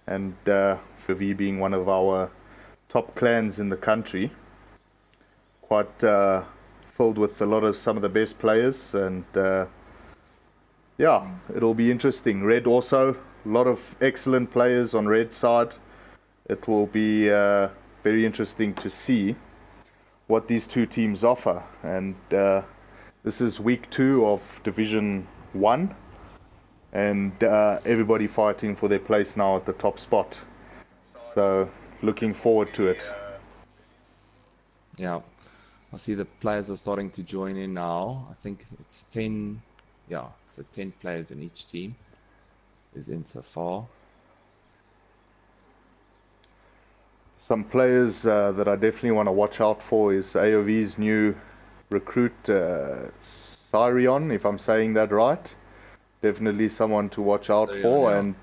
and AoV being one of our top clans in the country, quite filled with a lot of some of the best players, and yeah, it'll be interesting. Red also, a lot of excellent players on Red side. It will be very interesting to see what these two teams offer, and this is week 2 of Division 1, and everybody fighting for their place now at the top spot, so looking forward to it. Yeah, I see the players are starting to join in now. I think it's 10, yeah, so 10 players in each team is in so far. Some players that I definitely want to watch out for is AoV's new recruit, Sirion, if I'm saying that right. Definitely someone to watch out for, yeah. And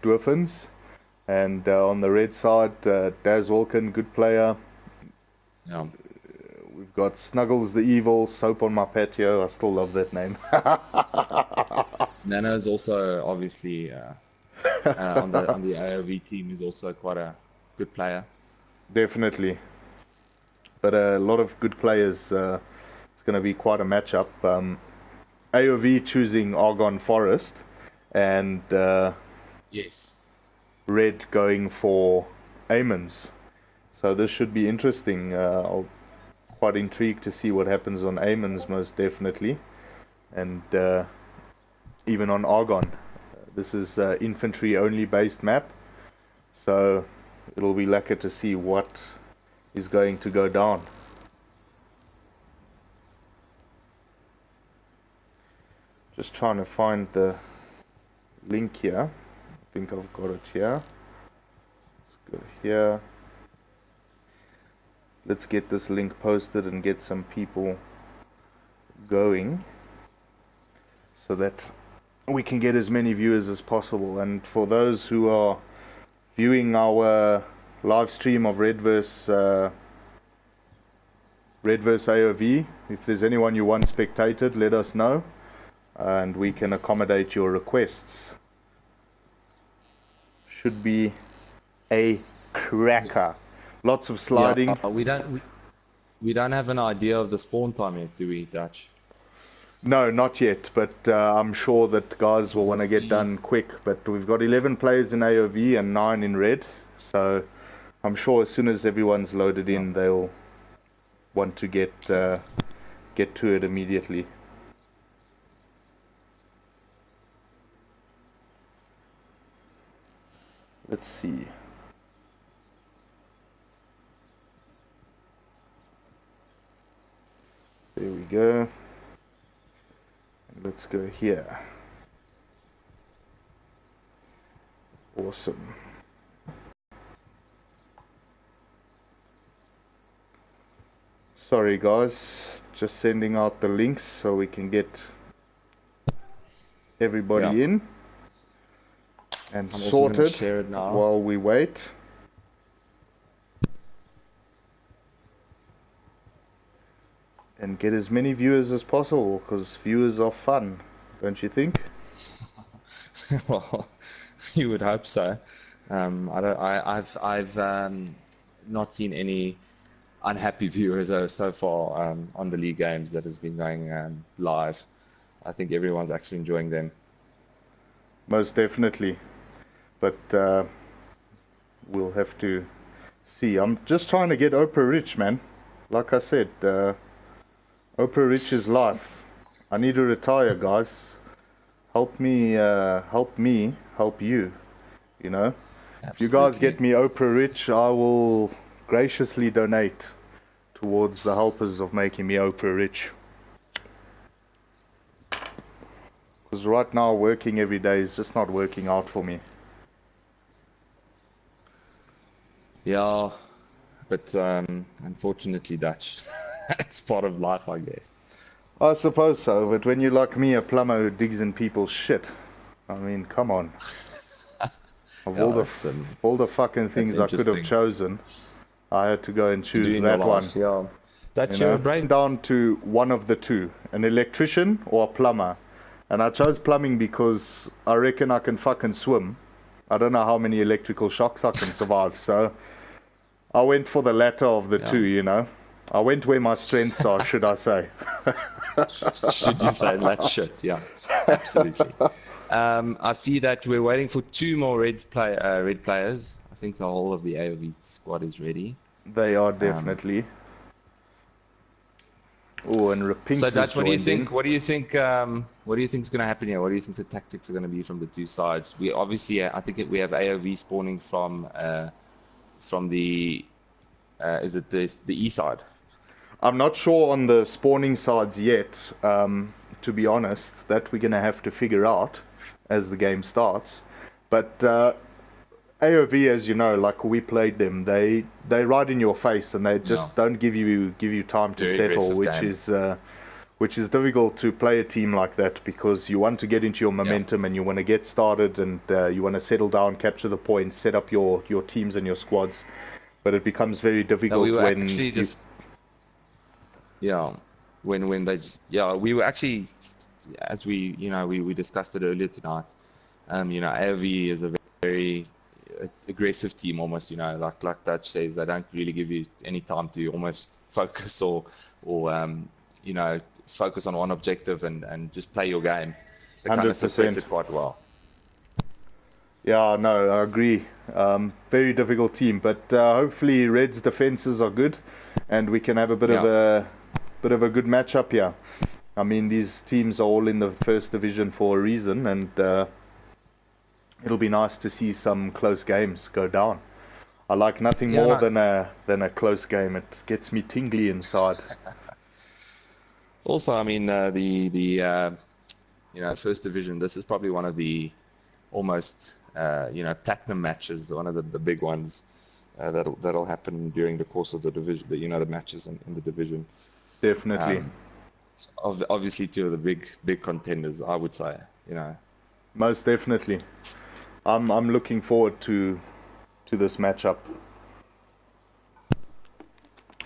Dwarfins. And on the red side, Daz Walken, good player. Yeah. We've got Snuggles the Evil, Soap on My Patio. I still love that name. Nano is also obviously on the AoV team is also quite a good player. Definitely. But a lot of good players. It's going to be quite a matchup. AoV choosing Argon Forest, and yes, Red going for Amons. So this should be interesting. I'm quite intrigued to see what happens on Amons, most definitely, and even on Argon. This is infantry only based map, so it'll be lekker to see what is going to go down. Just trying to find the link here. I think I've got it here. Let's go here. Let's get this link posted and get some people going, so that we can get as many viewers as possible. And for those who are viewing our live stream of Red vs AoV, if there's anyone you want spectated, let us know, and we can accommodate your requests. Should be a cracker. Lots of sliding. Yeah, we don't have an idea of the spawn time yet, do we, Dutch? No, not yet, but I'm sure that guys will want to get done quick. But we've got 11 players in AoV and 9 in Red, so I'm sure as soon as everyone's loaded in, they'll want to get to it immediately. Let's see. There we go. Let's go here. Awesome. Sorry guys, just sending out the links so we can get everybody in and sorted share it now while we wait. And get as many viewers as possible, because viewers are fun, don't you think? Well, you would hope so. I've not seen any unhappy viewers so far on the league games that has been going live. I think everyone's actually enjoying them. Most definitely, but we'll have to see. I'm just trying to get Oprah rich, man. Like I said, Oprah rich is life. I need to retire, guys. Help me, help you. You know, Absolutely. If you guys get me Oprah rich, I will graciously donate towards the helpers of making me Oprah rich. Because right now, working every day is just not working out for me. Yeah, but unfortunately, Dutch. It's part of life, I guess. I suppose so, but when you're like me, a plumber who digs in people's shit, I mean, come on. Of all the fucking things I could have chosen, I had to go and choose that one. Yeah. That's you know, your brain. Down to one of the two, an electrician or a plumber. And I chose plumbing because I reckon I can fucking swim. I don't know how many electrical shocks I can survive. So I went for the latter of the two, you know. I went where my strengths are, should I say. Should you say that shit? Yeah, absolutely. I see that we're waiting for 2 more red players. I think the whole of the AoV squad is ready. They are definitely. Oh, and Rapinks so Dutch, what do you think? in. What do you think? What do you think is going to happen here? What do you think the tactics are going to be from the two sides? We obviously, I think we have AoV spawning from the is it the E side? I'm not sure on the spawning sides yet. To be honest, that we're going to have to figure out as the game starts. But AoV, as you know, like we played them, they right in your face and they just don't give you time to settle, which is difficult to play a team like that because you want to get into your momentum and you want to get started and you want to settle down, capture the point, set up your teams and your squads. But it becomes very difficult we were when actually just when they just, we were actually, as we discussed it earlier tonight. AoV is a very aggressive team almost, like Dutch says, they don't really give you any time to almost focus or focus on one objective and just play your game. They kind of suppress it quite well. Yeah, no, I agree. Very difficult team, but hopefully Red's defenses are good and we can have a bit of a good matchup here. I mean, these teams are all in the first division for a reason, and it'll be nice to see some close games go down. I like nothing more than a close game. It gets me tingly inside. Also, I mean, the first division. This is probably one of the almost platinum matches. One of the big ones that'll happen during the course of the division. The matches in the division. Definitely. Obviously, two of the big contenders, I would say. Most definitely. I'm looking forward to this matchup.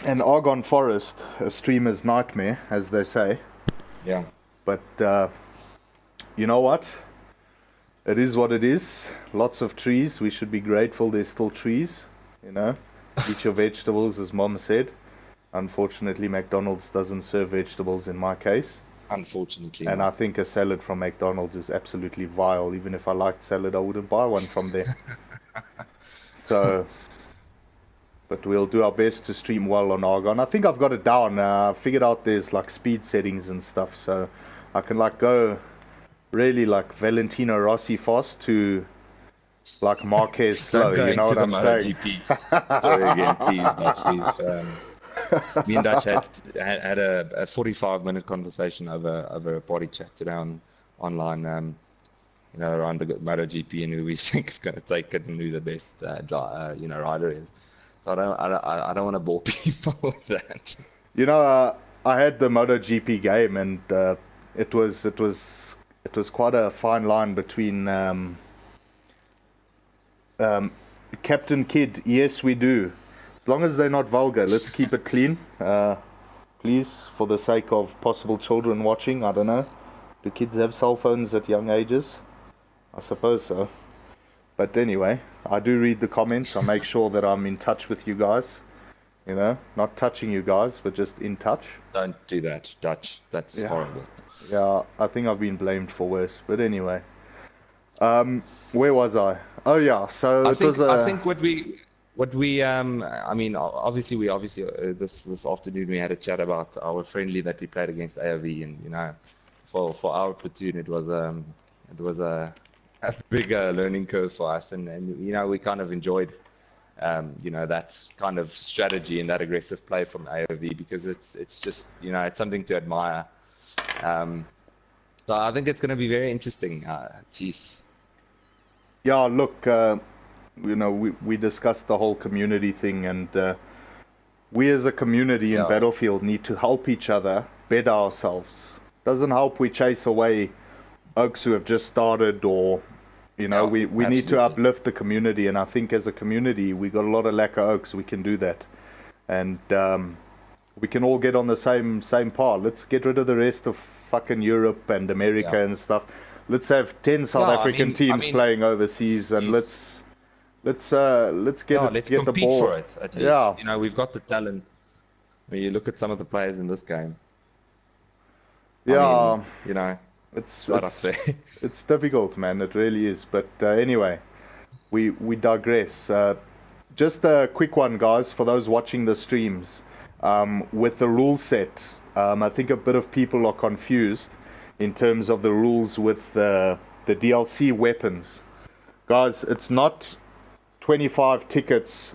And Argon Forest, a streamer's nightmare, as they say. Yeah. But you know what? It is what it is. Lots of trees. We should be grateful there's still trees. Eat your vegetables, as Mom said. Unfortunately, McDonald's doesn't serve vegetables in my case. Unfortunately. And I think a salad from McDonald's is absolutely vile. Even if I liked salad, I wouldn't buy one from there. So, but we'll do our best to stream well on Argon. I think I've got it down. I figured out there's like speed settings and stuff, so I can go really like Valentino Rossi fast to like Marquez slow. You know what I'm saying? GP story again, please. Me and Dutch had a 45-minute conversation over a party chat today online, around the MotoGP and who we think is going to take it and who the best rider is. So I don't want to bore people with that. I had the MotoGP game and it was quite a fine line between Captain Kid. Yes, we do. As long as they're not vulgar, let's keep it clean. Please, for the sake of possible children watching, I don't know. Do kids have cell phones at young ages? I suppose so. But anyway, I do read the comments. I make sure that I'm in touch with you guys. Not touching you guys, but just in touch. Don't do that, Dutch. That's horrible. Yeah, I think I've been blamed for worse. But anyway. Where was I? Oh yeah, so I think what we I mean, obviously this afternoon we had a chat about our friendly that we played against AoV, and for our platoon it was a big learning curve for us, and we kind of enjoyed that kind of strategy and that aggressive play from AoV because it's just it's something to admire. So I think it's going to be very interesting. Jeez. Yeah, look. We discussed the whole community thing, and we as a community in Battlefield need to help each other better ourselves. Doesn't help we chase away oaks who have just started, or we need to uplift the community. And I think as a community we got a lot of lacquer oaks. We can do that, and we can all get on the same par. Let's get rid of the rest of fucking Europe and America and stuff. let's have 10 South African teams playing overseas, and let's get let's get the compete ball. for it at least. Yeah. You know, we've got the talent. When you look at some of the players in this game, Yeah, I mean, you know, it's right up there. it's difficult, man. It really is. But anyway, we digress. Just a quick one, guys, for those watching the streams. With the rule set, I think a bit of people are confused in terms of the rules with the DLC weapons. Guys, it's not 25 tickets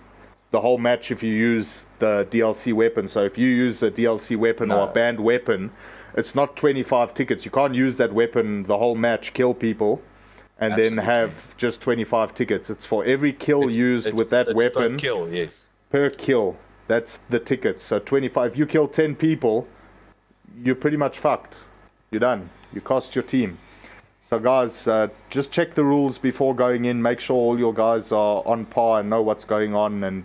the whole match if you use the DLC weapon. So if you use a DLC weapon or a banned weapon, it's not 25 tickets. You can't use that weapon the whole match, kill people, and then have just 25 tickets. It's for every kill used with that weapon. Per kill, yes. Per kill. That's the tickets. So 25. If you kill 10 people, you're pretty much fucked. You're done. You cost your team. So guys, just check the rules before going in. Make sure all your guys are on par and know what's going on and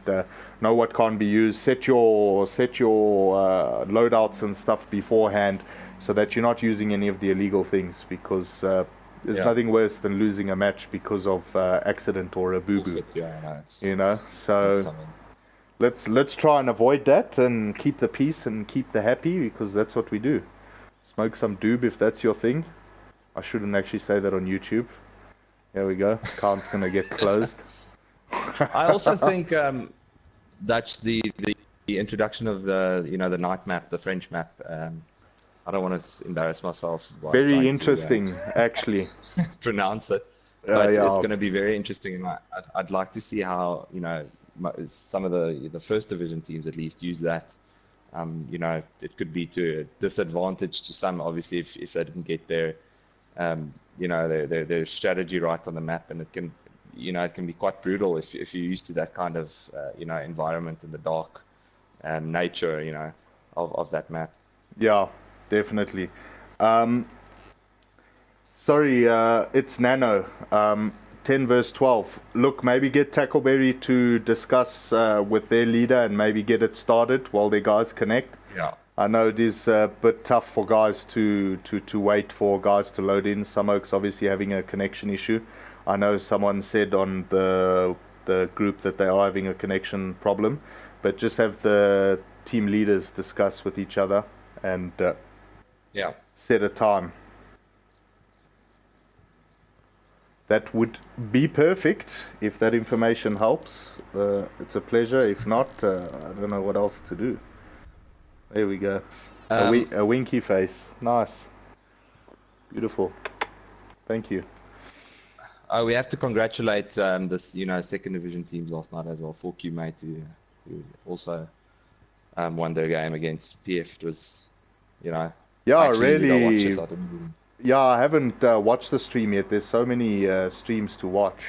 know what can't be used. Set your loadouts and stuff beforehand so that you're not using any of the illegal things, because there's nothing worse than losing a match because of accident or a boo-boo. You know, so let's try and avoid that and keep the peace and keep the happy, because that's what we do. Smoke some doob if that's your thing. I shouldn't actually say that on YouTube. There we go. Account's gonna get closed. I also think Dutch, the introduction of the the night map, the French map. I don't want to embarrass myself. Very interesting, actually. Pronounce it, but it's going to be very interesting, and I'd like to see how some of the first division teams at least use that. It could be to a disadvantage to some, obviously, if they didn't get their strategy right on the map, and it can be quite brutal if you're used to that kind of environment in the dark nature of that map. Yeah, definitely. Sorry, it's Nano. 10 verse 12. Look, maybe get Tackleberry to discuss with their leader and maybe get it started while their guys connect. Yeah. I know it is a bit tough for guys to wait for guys to load in. Some oaks obviously having a connection issue. I know someone said on the group that they are having a connection problem, but just have the team leaders discuss with each other and set a time. That would be perfect if that information helps. It's a pleasure. If not, I don't know what else to do. There we go. A winky face. Nice. Beautiful. Thank you. We have to congratulate this second division teams last night as well. 4Q mate who also won their game against PF. It was really. Yeah, I haven't watched the stream yet. There's so many streams to watch.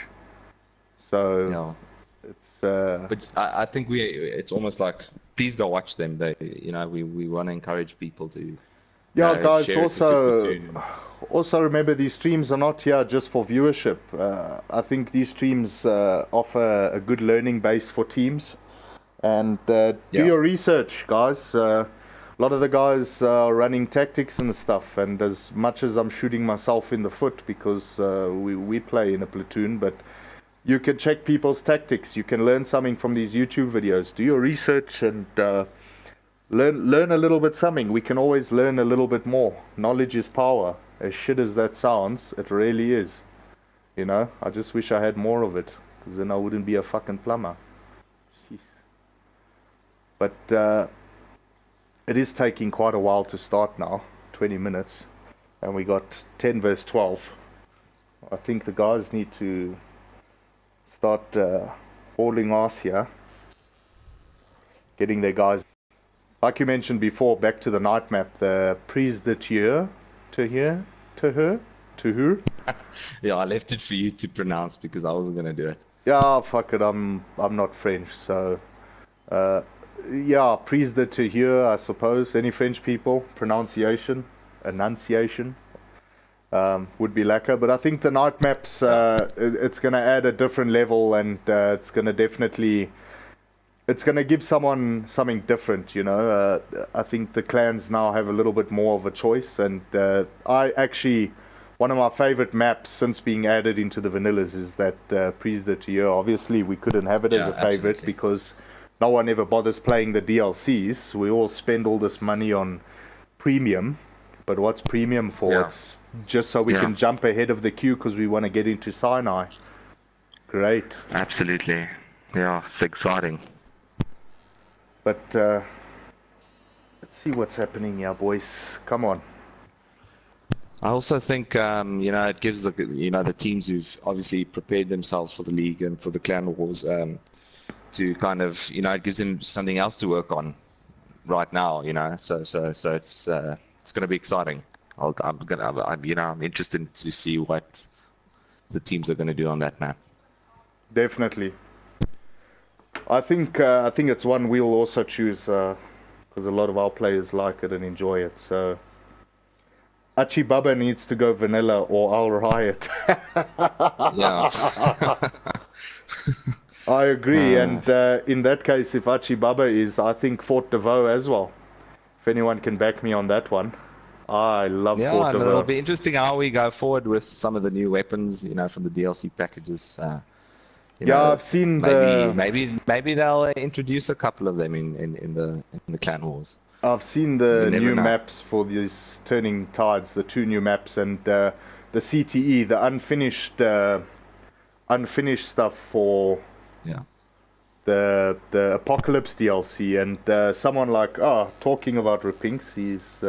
So it's. But I think it's almost like, please go watch them. We want to encourage people to. Yeah, guys. Also remember, these streams are not here just for viewership. I think these streams offer a good learning base for teams. And do your research, guys. A lot of the guys are running tactics and stuff, and as much as I'm shooting myself in the foot because we play in a platoon, but you can check people's tactics. You can learn something from these YouTube videos. Do your research and learn a little bit something. We can always learn a little bit more. Knowledge is power. As shit as that sounds, it really is. I just wish I had more of it, because then I wouldn't be a fucking plumber. Jeez. But it is taking quite a while to start now, 20 minutes, and we got 10 verse 12. I think the guys need to start hauling ass here, getting their guys, like you mentioned before, back to the night map, the prise de tir, to her. Yeah, I left it for you to pronounce because I wasn't going to do it. Yeah, fuck it, I'm not French, so... prise de tir, I suppose. Any French people, enunciation would be lacquer. But I think the night maps, it's going to add a different level, and it's going to definitely, it's going to give someone something different. I think the clans now have a little bit more of a choice, and I actually one of my favorite maps since being added into the vanillas is that Prise de Tier. Obviously, we couldn't have it as a favorite because no one ever bothers playing the DLCs. We all spend all this money on premium, but what's premium for? Yeah. It's just so we can jump ahead of the queue because we want to get into Sinai. Great. Absolutely. Yeah, it's exciting. But let's see what's happening here, boys. Come on. I also think it gives the teams who've obviously prepared themselves for the league and for the clan wars to kind of it gives them something else to work on right now. So it's going to be exciting. I'm interested to see what the teams are going to do on that map. Definitely. I think it's one we'll also choose because a lot of our players like it and enjoy it. So Achibaba needs to go vanilla or I'll riot. Yeah. I agree, and in that case, if Achibaba is, I think Fort de Vaux as well. If anyone can back me on that one. I love Fort de Vaux. It'll be interesting how we go forward with some of the new weapons, from the DLC packages. I've seen maybe they'll introduce a couple of them in the clan wars. I've seen the new maps for these Turning Tides, the 2 new maps, and the CTE, the unfinished stuff for the Apocalypse DLC, and someone talking about Repinks, he's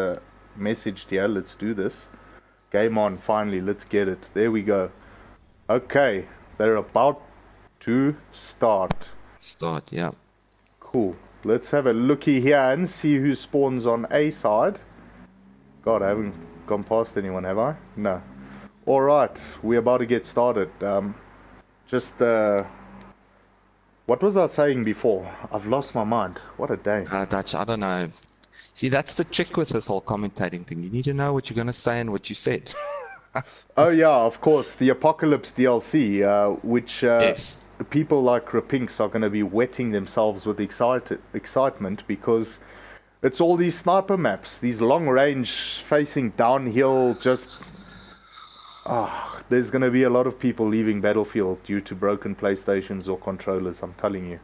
messaged here, let's do this. Game on, finally, let's get it. There we go. Okay, they're about to start. Yeah. Cool. Let's have a looky here and see who spawns on A side. God, I haven't gone past anyone, have I? No. Alright, we're about to get started. What was I saying before? I've lost my mind. What a day. Dutch, I don't know. See, that's the trick with this whole commentating thing. You need to know what you're going to say and what you said. Oh yeah, of course. The Apocalypse DLC, which people like Repinks are going to be wetting themselves with excitement because it's all these sniper maps, these long range facing downhill, there's going to be a lot of people leaving Battlefield due to broken PlayStations or controllers, I'm telling you.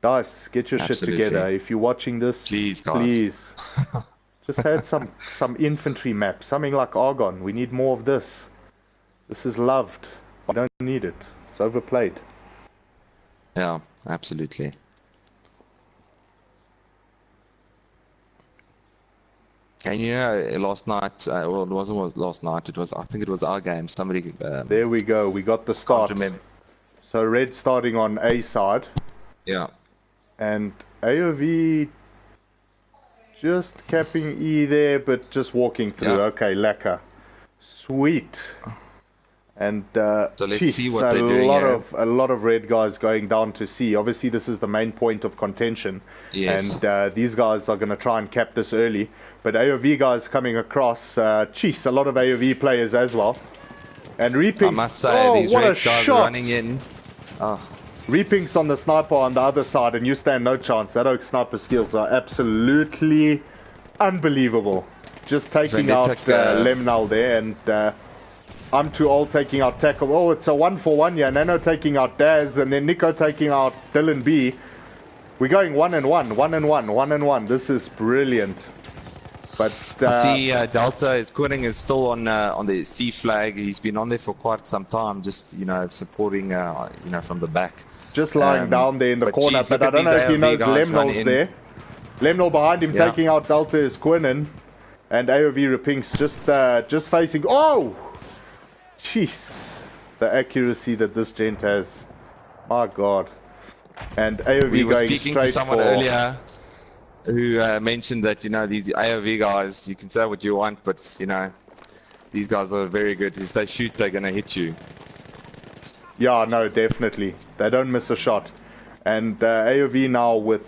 Dice, get your shit together. If you're watching this, please, guys. Just add some infantry map, something like Argon. We need more of this. This is loved. We don't need it. It's overplayed. Yeah, absolutely. And last night, well, it wasn't last night. I think it was our game. Somebody. There we go. We got the start. So red starting on A side. Yeah. And AoV just capping E there, but just walking through. Yeah. Okay, lacquer. Sweet. And so let's see what they're doing. A lot of red guys going down to C. Obviously, this is the main point of contention. Yes. And these guys are going to try and cap this early. But AoV guys coming across. A lot of AoV players as well. And Repinks. I must say, these red guys running in. Repinks on the sniper on the other side, and you stand no chance. That Oak sniper skills are absolutely unbelievable. Just taking out Lemnal there, and I'm too old taking out Tackle. Oh, it's a 1-for-1 here. Nano taking out Daz, and then Nico taking out Dylan B. We're going 1-1. This is brilliant. But I see Delta is quitting, is still on the C flag. He's been on there for quite some time, just supporting from the back. Just lying down there in the corner, but I don't know if he knows Lemnal's there. Lemnal behind him taking out Delta is Quinnan, and AoV Repinks just facing. Oh, jeez, the accuracy that this gent has, my God. And AoV going speaking straight to someone earlier who mentioned that these AoV guys, you can say what you want, but these guys are very good. If they shoot, they're gonna hit you. Yeah, no, definitely. They don't miss a shot. And AoV now with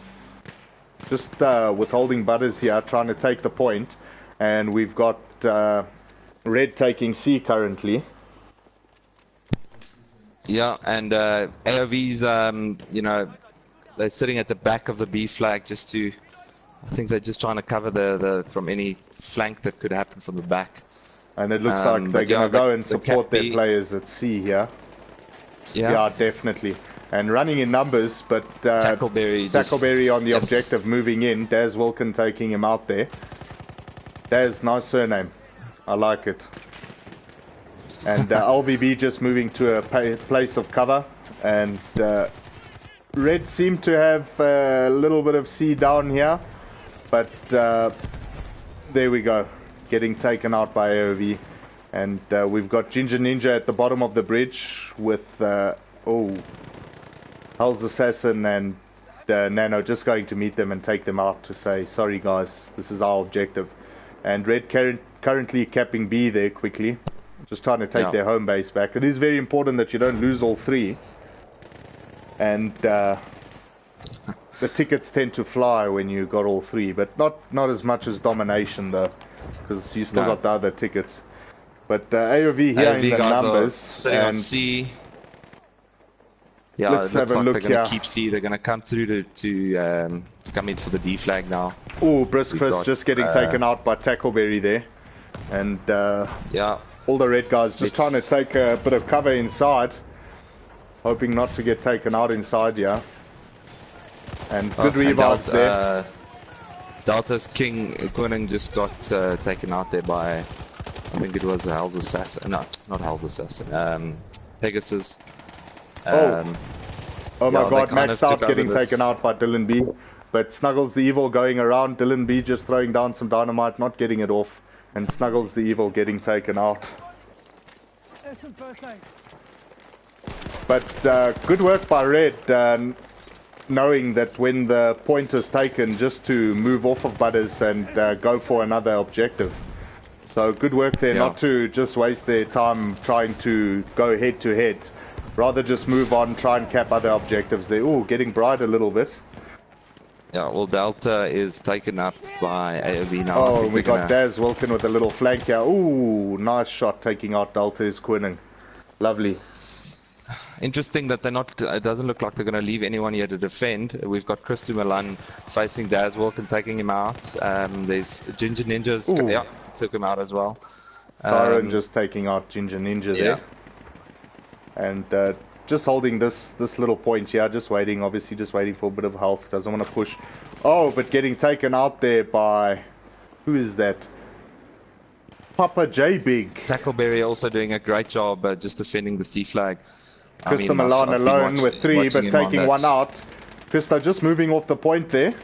just withholding butters here, trying to take the point. And we've got red taking C currently. Yeah, and AoV's, they're sitting at the back of the B flag just to, I think they're just trying to cover the from any flank that could happen from the back. And it looks like they're going to go and support their players at C here. Yeah, definitely. And running in numbers, but Tackleberry on the objective moving in. Daz Wilkin taking him out there. Daz, nice surname. I like it. And LVB just moving to a place of cover. And Red seem to have a little bit of C down here. But there we go. Getting taken out by AoV. And we've got Ginger Ninja at the bottom of the bridge with... Hell's Assassin and Nano just going to meet them and take them out to say, sorry guys, this is our objective. And Red currently capping B there quickly, just trying to take their home base back. It is very important that you don't lose all three. And the tickets tend to fly when you got all three, but not as much as domination though, because you still got the other tickets. But AoV here in the numbers. Sitting on C. Yeah, let's have a look. They're going to keep C. They're going to come through to come in for the D flag now. Oh, Brisk Chris just getting taken out by Tackleberry there, and all the red guys just trying to take a bit of cover inside, hoping not to get taken out inside. Yeah, and good revives there. Delta's King Quinning just got taken out there by, I think it was Hell's Assassin. No, not Hell's Assassin. Pegasus. Oh my god, maxed out getting taken out by Dylan B. But Snuggles the Evil going around, Dylan B just throwing down some dynamite, not getting it off. And Snuggles the Evil getting taken out. But good work by Red, knowing that when the point is taken, just to move off of Butters and go for another objective. So good work there, not to just waste their time trying to go head to head. Rather just move on, try and cap other objectives there. Ooh, getting bright a little bit. Yeah, well, Delta is taken up by AoV now. Oh, we got Daz Wilkin with a little flank here. Ooh, nice shot taking out Delta is Quinning. Lovely. Interesting that they're not, it doesn't look like they're going to leave anyone here to defend. We've got Chris Milan facing Daz Wilkin, taking him out. There's Ginger Ninjas, took him out as well. Siren just taking out Ginger Ninja there. And just holding this little point here, just waiting, obviously just waiting for a bit of health, doesn't want to push. Oh, but getting taken out there by, who is that? Papa J Big. Tackleberry also doing a great job just defending the C flag. Krista Milan alone with 3, but taking one out. Krista just moving off the point there.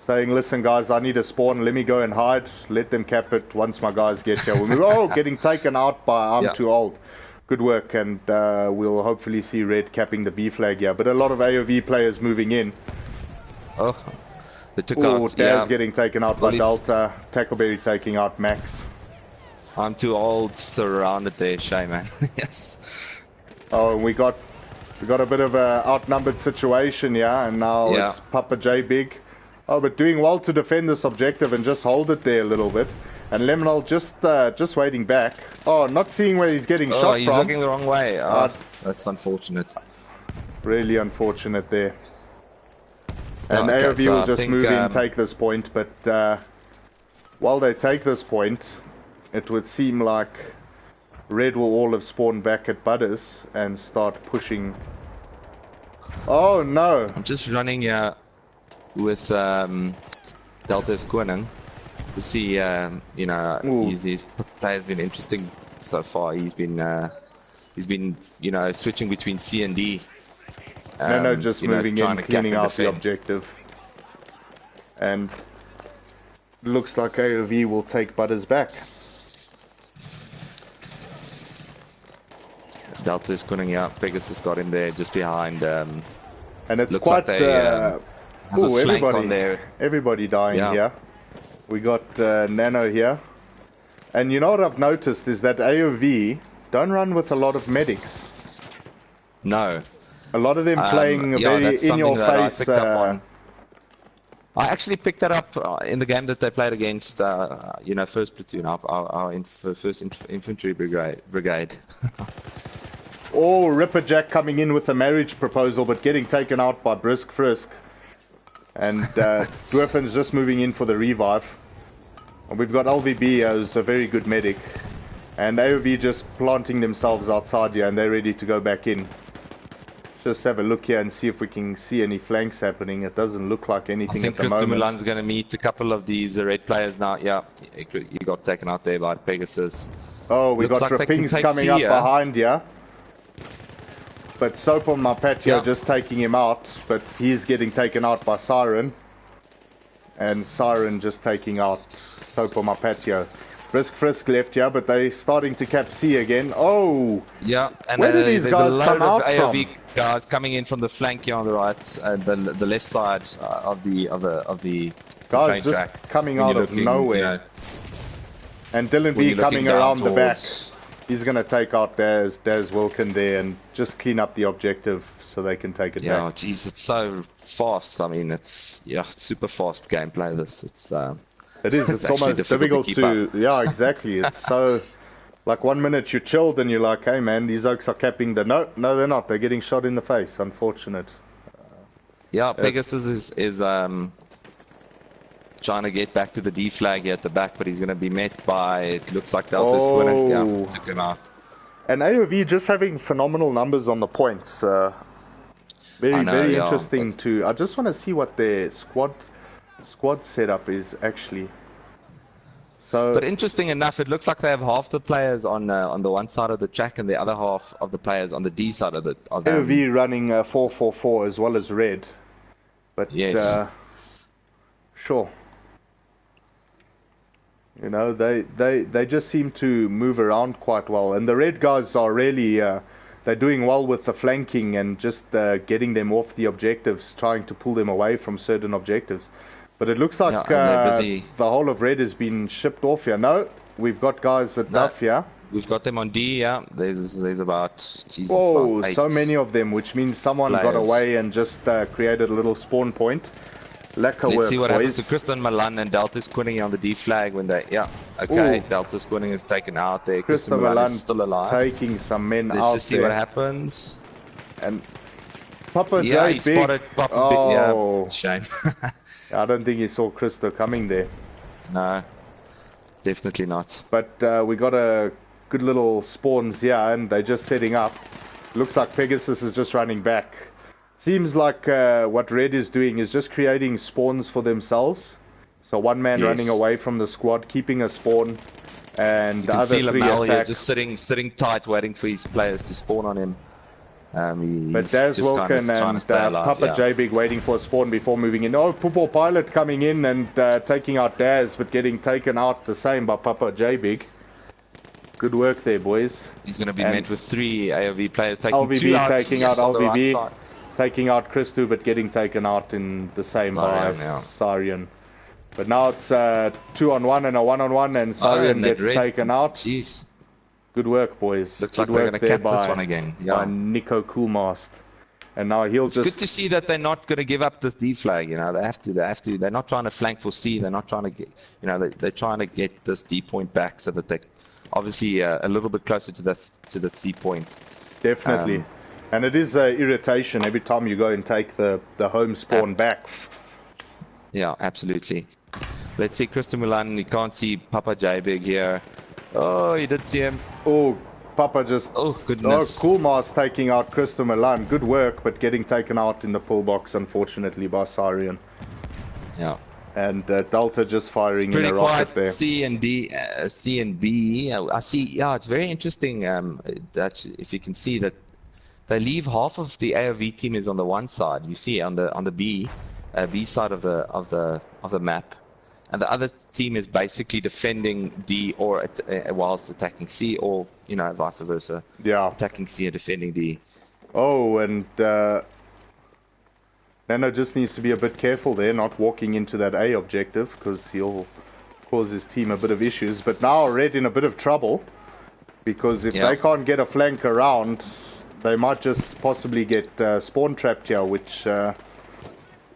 Saying, listen guys, I need a spawn, let me go and hide, let them cap it once my guys get here. We'll move. Oh, getting taken out by I'm Too Old. Good work, and we'll hopefully see Red capping the B flag here. But a lot of AoV players moving in. Oh, they took out. Daz getting taken out by Delta. Tackleberry taking out Max. I'm Too Old surrounded there, Shay, man. Yes. Oh, and we got a bit of a outnumbered situation here, and now it's Papa J Big. Oh, but doing well to defend this objective and just hold it there a little bit. And Lemonal just waiting back. Oh, not seeing where he's getting shot from. Oh, he's looking the wrong way. That's unfortunate. Really unfortunate there. And AoV will just move in, take this point. But while they take this point, it would seem like Red will all have spawned back at Butters and start pushing. Oh no! I'm just running here with Delta's Quinning. To see, you know, his play has been interesting so far. He's been, you know, switching between C and D. No, just moving in, cleaning out the objective. And looks like AoV will take Butters back. Delta's Quinning out. Pegasus got in there just behind. And it's quite. Everybody dying here. We got Nano here. And you know what I've noticed is that AoV don't run with a lot of medics. No. A lot of them playing very in-your-face. I actually picked that up in the game that they played against, you know, first platoon, our first infantry brigade. Oh, Ripperjack coming in with a marriage proposal, but getting taken out by Brisk Frisk. And Dwarfen's just moving in for the revive. We've got LVB as a very good medic, and AoV just planting themselves outside here, and they're ready to go back in. Just have a look here and see if we can see any flanks happening. It doesn't look like anything at the moment. I think Christo Milan's going to meet a couple of these red players now. Yeah, he got taken out there by Pegasus. Oh, we got Rapings coming up behind here. But Soap on my patio just taking him out, but he's getting taken out by Siren. And Siren just taking out Soap on my patio. Frisk left here, but they're starting to cap C again. Oh! Yeah, and where did these guys come out AoV from? Guys coming in from the flank here on the right, the left side of the guys train just track. Coming out of nowhere. You know, and Dylan B coming around the back. He's going to take out Daz Wilkin there and just clean up the objective so they can take it back. Yeah, jeez, it's so fast. I mean, it's super fast gameplay. It is. It's almost difficult to yeah, exactly. It's so like 1 minute you're chilled and you're like, hey man, these oaks are capping the no, they're not. They're getting shot in the face. Unfortunate. Yeah, Pegasus is trying to get back to the D flag here at the back, but he's going to be met by, it looks like Delta's winning. Yeah, took him out. And AoV just having phenomenal numbers on the points. Very interesting to. I just want to see what their squad setup is actually. So, but interesting enough, it looks like they have half the players on the one side of the track and the other half of the players on the D side of the. AoV running 4-4-4 as well as red, but yes. Sure. You know, they just seem to move around quite well, and the red guys are really they're doing well with the flanking and just getting them off the objectives, trying to pull them away from certain objectives. But it looks like the whole of red has been shipped off here. No, we've got guys at Duff here. We've got them on D, yeah. There's about, Jesus, oh, about 8 so many of them, which means someone got away and just created a little spawn point. Let's see what happens to Kristen Milan and Delta's Quinning on the D flag when they, okay, Delta's Quinning is taken out there. Kristen Milan is still alive. Taking some men out there. Let's just see what happens. And Papa J Big. Spotted Papa shame. I don't think he saw Krista coming there. No, definitely not. But we got a good little spawns here, and they're just setting up. Looks like Pegasus is just running back. Seems like what Red is doing is just creating spawns for themselves. So one man running away from the squad, keeping a spawn, and the other three attacks. Just sitting tight, waiting for his players to spawn on him. But Daz Wilkin and Papa J Big waiting for a spawn before moving in. Oh, Football Pilot coming in and taking out Daz, but getting taken out the same by Papa J Big. Good work there, boys. He's going to be met with 3 AoV players taking LVB out. Taking out LVB, taking out Christu, but getting taken out in the same by Sarian. But now it's 2-on-1 and a 1-on-1, and Sarian gets taken out. Jeez. Good work, boys. Looks like they're going to cap this one again. By Nico Coolmast. And now it's good to see that they're not going to give up this D flag. You know, they have to. They're not trying to flank for C. They're not trying to get. You know, they're trying to get this D point back so that they, obviously, a little bit closer to the C point. Definitely. And it is irritation every time you go and take the home spawn back. Yeah, absolutely. Let's see Krista Milan. You can't see Papa J Big here. Oh, you did see him. Oh, Papa just... Oh, goodness. Oh, Coolmast taking out Krista Milan. Good work, but getting taken out in the full box, unfortunately, by Sarian. Yeah. And Delta just firing in a rocket there. C and B. I see, yeah, it's very interesting that if you can see that they leave half of the AoV team is on the one side. You see on the B side of the map. And the other team is basically defending D or whilst attacking C, or vice versa. Yeah. Attacking C and defending D. Oh, and Nano just needs to be a bit careful there, not walking into that A objective, because he'll cause his team a bit of issues. But now Red in a bit of trouble, because if they can't get a flank around, they might just possibly get spawn trapped here, which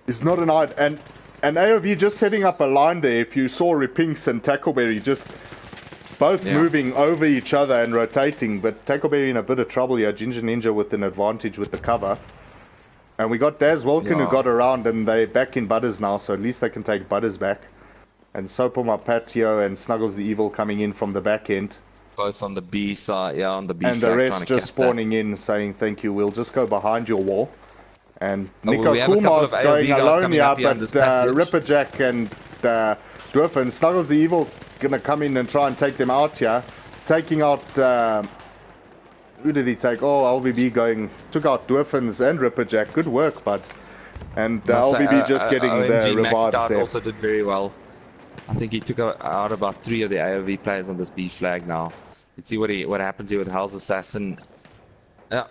is not an idea. And AoV just setting up a line there. If you saw Repinks and Tackleberry just both moving over each other and rotating, but Tackleberry in a bit of trouble here. Ginger Ninja with an advantage with the cover. And we got Daz Wilkin who got around, and they're back in Butters now, so at least they can take Butters back. And Sopoma Patio and Snuggles the Evil coming in from the back end. Both on the B side, yeah, on the B and flag. the rest just spawning in saying thank you, we'll just go behind your wall. And Nico Coolmouse going alone here, but Ripperjack and Dwarf and Snuggles the Evil gonna come in and try and take them out here. Taking out, who did he take? Oh, LVB took out Dwarfins and Ripperjack. Good work, bud. And LVB just getting the revives there. Also did very well. I think he took out about 3 of the AoV players on this B flag now. Let's see what happens here with Hell's Assassin. Yeah.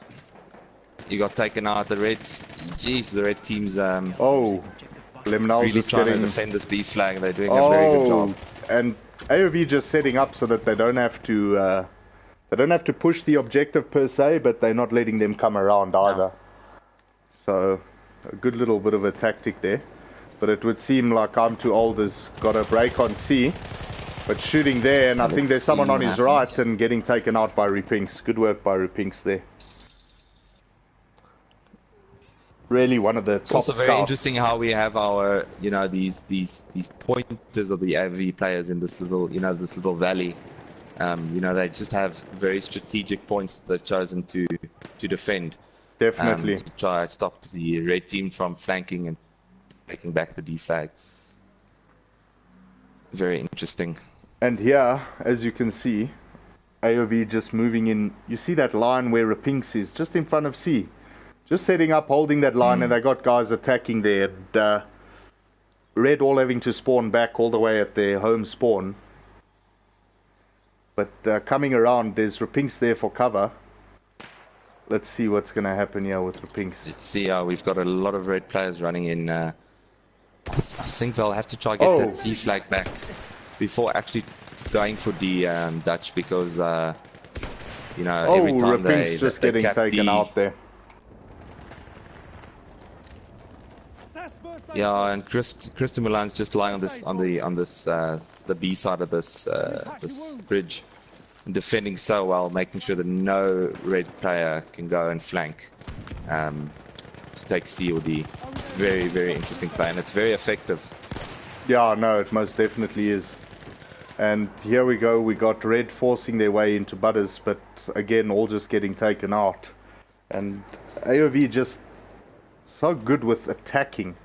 You got taken out. The Reds, jeez, the Red team's oh, Lemnal really just trying getting... to defend this B flag. They're doing a very good job. And AoV just setting up so that they don't have to push the objective per se, but they're not letting them come around either. So a good little bit of a tactic there. But it would seem like I'm Too Old has got a break on C, but shooting there, and I think there's someone on his right and getting taken out by Repinks. Good work by Repinks there. Really one of the top It's also very scouts. interesting how we have our, you know, these pointers of the AoV players in this little, you know, this little valley. You know, they just have very strategic points that they've chosen to defend. Definitely. To try to stop the red team from flanking and taking back the D flag. Very interesting. And here, as you can see, AoV just moving in. You see that line where Repinks is just in front of C. Just setting up, holding that line, and they got guys attacking there. And, Red all having to spawn back all the way at their home spawn. But coming around, there's Repinks there for cover. Let's see what's going to happen here with Repinks. Let's see, we've got a lot of red players running in. I think they'll have to try get that C flag back before actually going for the Dutch, because you know, every time Repinks just getting taken out there. Yeah, and Christo Milan's just lying on this the B side of this bridge, and defending so well, making sure that no red player can go and flank to take C or D. Very, very interesting play, and it's very effective. Yeah, no, it most definitely is. And here we go, we got Red forcing their way into Butters, but again, all just getting taken out. And AoV just so good with attacking,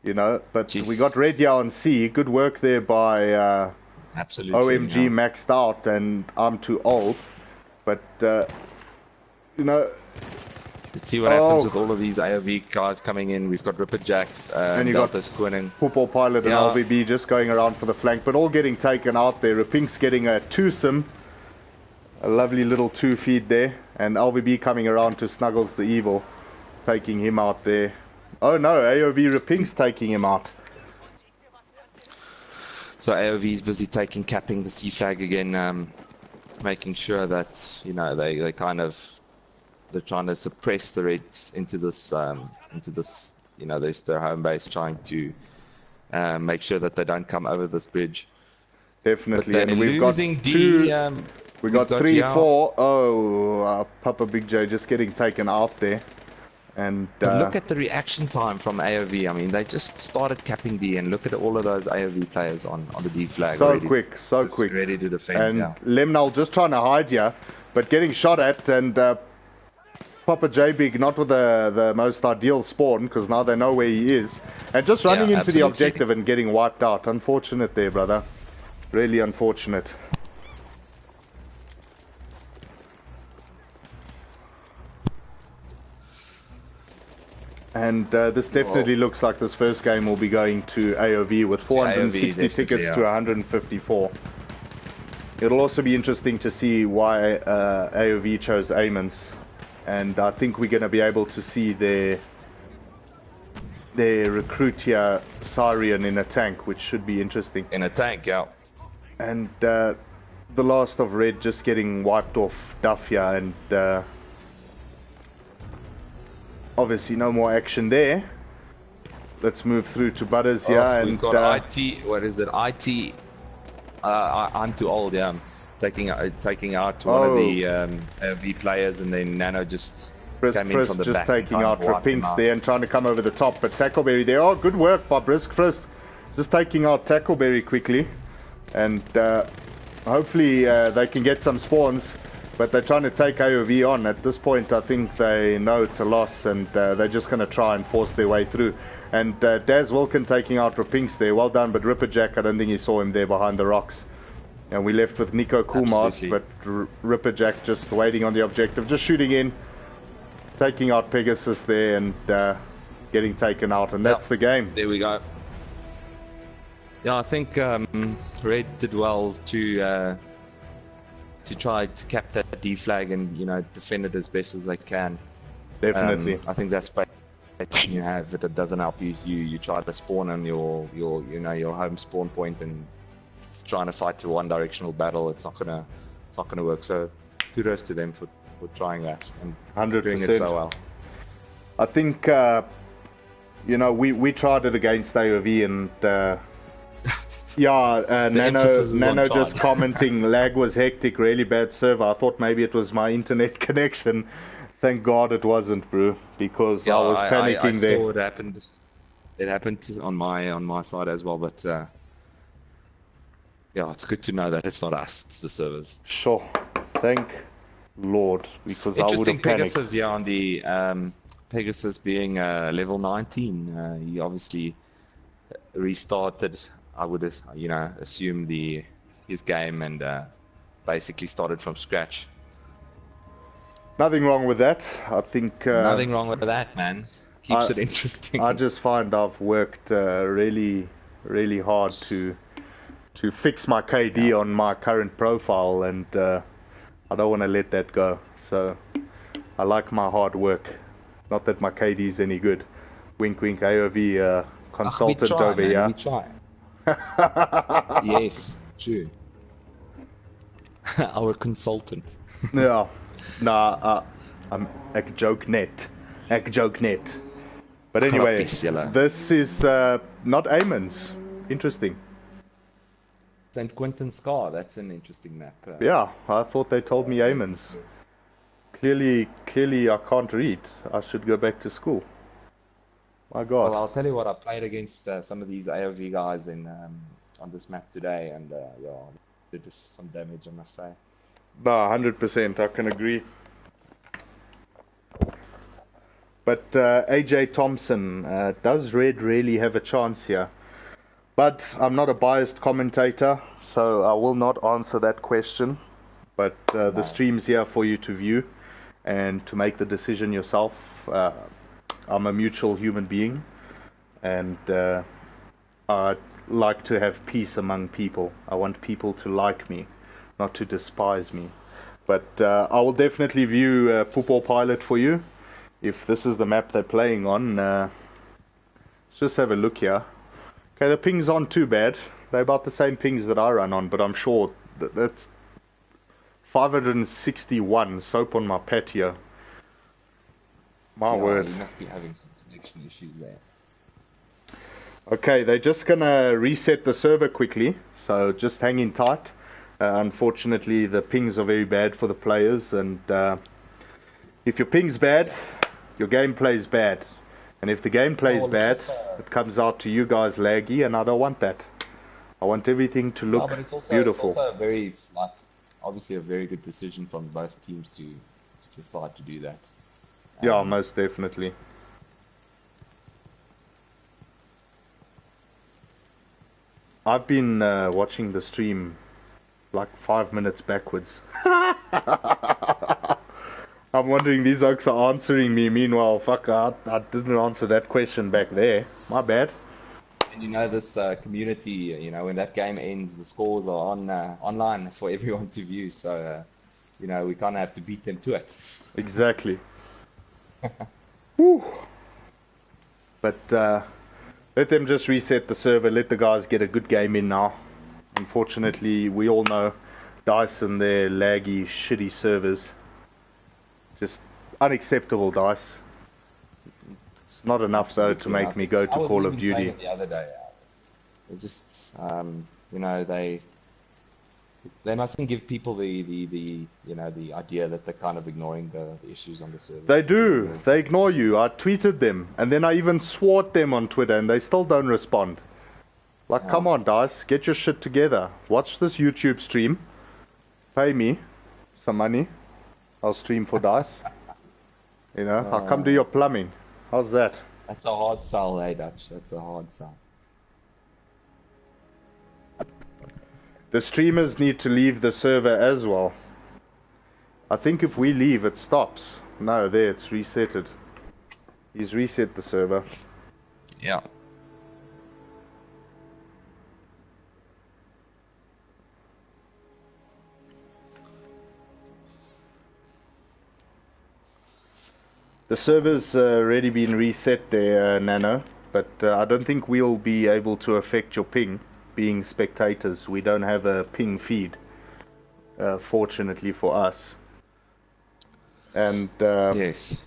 you know, but we got Red here on C. Good work there by Absolutely, OMG maxed out, and I'm Too Old. But, you know... Let's see what happens with all of these AoV guys coming in. We've got Ripperjack, and you Delta's Quinning. Football Pilot and LVB just going around for the flank, but all getting taken out there. Repinks getting a twosome. A lovely little 2 feed there. And LVB coming around to Snuggles the Evil, taking him out there. Oh no, AoV Repinks taking him out. So AoV is busy capping the C flag again, making sure that, you know, they're trying to suppress the Reds into this, you know, their home base, trying to make sure that they don't come over this bridge. Definitely, and we've got two. We got 3, 4. Oh, Papa Big J just getting taken out there. And look at the reaction time from AoV. I mean, they just started capping D, and look at all of those AoV players on the D flag. So quick, so quick. Ready to defend. And Lemnal just trying to hide here, but getting shot at, and Papa J Big not with the most ideal spawn, because now they know where he is, and just running into the objective and getting wiped out. Unfortunate there, brother. Really unfortunate. And this definitely looks like this first game will be going to AoV with 460 tickets to 154. It'll also be interesting to see why AoV chose Amons. And I think we're going to be able to see their recruit here, Syrian, in a tank, which should be interesting. In a tank, yeah. And the last of Red just getting wiped off Duffia, and obviously no more action there. Let's move through to Butters here. And we've got IT, what is it? IT, I'm Too Old, yeah. Taking out one of the AoV players, and then Nano just came in from the back. Just taking out Repinks there and trying to come over the top, but Tackleberry there. Oh, good work by Brisk Frisk. just taking out Tackleberry quickly, and hopefully they can get some spawns. But they're trying to take AoV on. At this point, I think they know it's a loss, and they're just going to try and force their way through. And Daz Wilkin taking out Rapinks there. Well done, but Ripperjack, I don't think he saw him there behind the rocks. And we left with Nico Coolmask, but Ripperjack just waiting on the objective, just shooting in, taking out Pegasus there, and getting taken out. And that's the game. There we go. Yeah, I think Red did well to try to cap that D flag and, you know, defend it as best as they can. Definitely. I think that's you have it doesn't help you. You try to spawn on your home spawn point and trying to fight a one-directional battle. It's not gonna work. So kudos to them for trying that and 100%. doing it so well. I think you know, we tried it against AoV and yeah, Nano just commenting lag was hectic, really bad server. I thought maybe it was my internet connection. Thank God it wasn't, bro, because I was panicking there. Saw it happened. It happened on my side as well, but yeah, it's good to know that it's not us, it's the servers. Sure, thank Lord, because I would have panicked. Pegasus here on the Pegasus being level 19. He obviously restarted. I would, assume his game and basically started from scratch. Nothing wrong with that. I think nothing wrong with that, man. Keeps it interesting. I just find I've worked really, really hard to fix my KD on my current profile, and I don't want to let that go. So I like my hard work. Not that my KD is any good. Wink, wink. AoV consultant over here. We try. Yes, true. Our consultant. Yeah. Nah, I'm a joke net. But anyway, this is not Amon's. Interesting. St. Quentin Scar, that's an interesting map. Yeah, I thought they told me Amon's. Clearly I can't read. I should go back to school. My God. Well, I'll tell you what, I played against some of these AoV guys on this map today, and yeah, did some damage, I must say. No, 100%, I can agree. But AJ Thompson, does Red really have a chance here? But I'm not a biased commentator, so I will not answer that question. But the stream's here for you to view and to make the decision yourself. I'm a mutual human being, and I like to have peace among people. I want people to like me, not to despise me. But I will definitely view Poopaw Pilot for you. If this is the map they're playing on, let's just have a look here. Okay, the pings aren't too bad. They're about the same pings that I run on, but I'm sure that's 561 soap on my patio. My word. You must be having some connection issues there. Okay, they're just gonna reset the server quickly, so just hang in tight. Unfortunately, the pings are very bad for the players, and if your ping's bad, your gameplay's bad. And if the gameplay's bad, it comes out to you guys laggy, and I don't want that. I want everything to look beautiful. It's also obviously a very good decision from both teams to decide to do that. Yeah, most definitely. I've been watching the stream like 5 minutes backwards. I'm wondering these oaks are answering me. Meanwhile, fuck, I didn't answer that question back there. My bad. And you know, this community, you know, when that game ends, the scores are on online for everyone to view. So, you know, we kind of have to beat them to it. Exactly. Woo. But let them just reset the server. Let the guys get a good game in now. Unfortunately, we all know DICE and their laggy, shitty servers. Just unacceptable, DICE. It's not enough though to make me go to Call of Duty. I was even saying it the other day. It just, you know, they mustn't give people the idea that they're kind of ignoring the issues on the server. They do. They ignore you. I tweeted them, and then I even swore at them on Twitter, and they still don't respond. Like, Yeah. come on, Dice, get your shit together. Watch this YouTube stream. Pay me some money. I'll stream for Dice. You know, I'll come do your plumbing. How's that? That's a hard sell, eh, Dutch? That's a hard sell. The streamers need to leave the server as well. I think if we leave, it stops. No, there, it's resetted. He's reset the server. Yeah. The server's already been reset there, Nano, but I don't think we'll be able to affect your ping, being spectators. We don't have a ping feed, fortunately for us. And, Yes.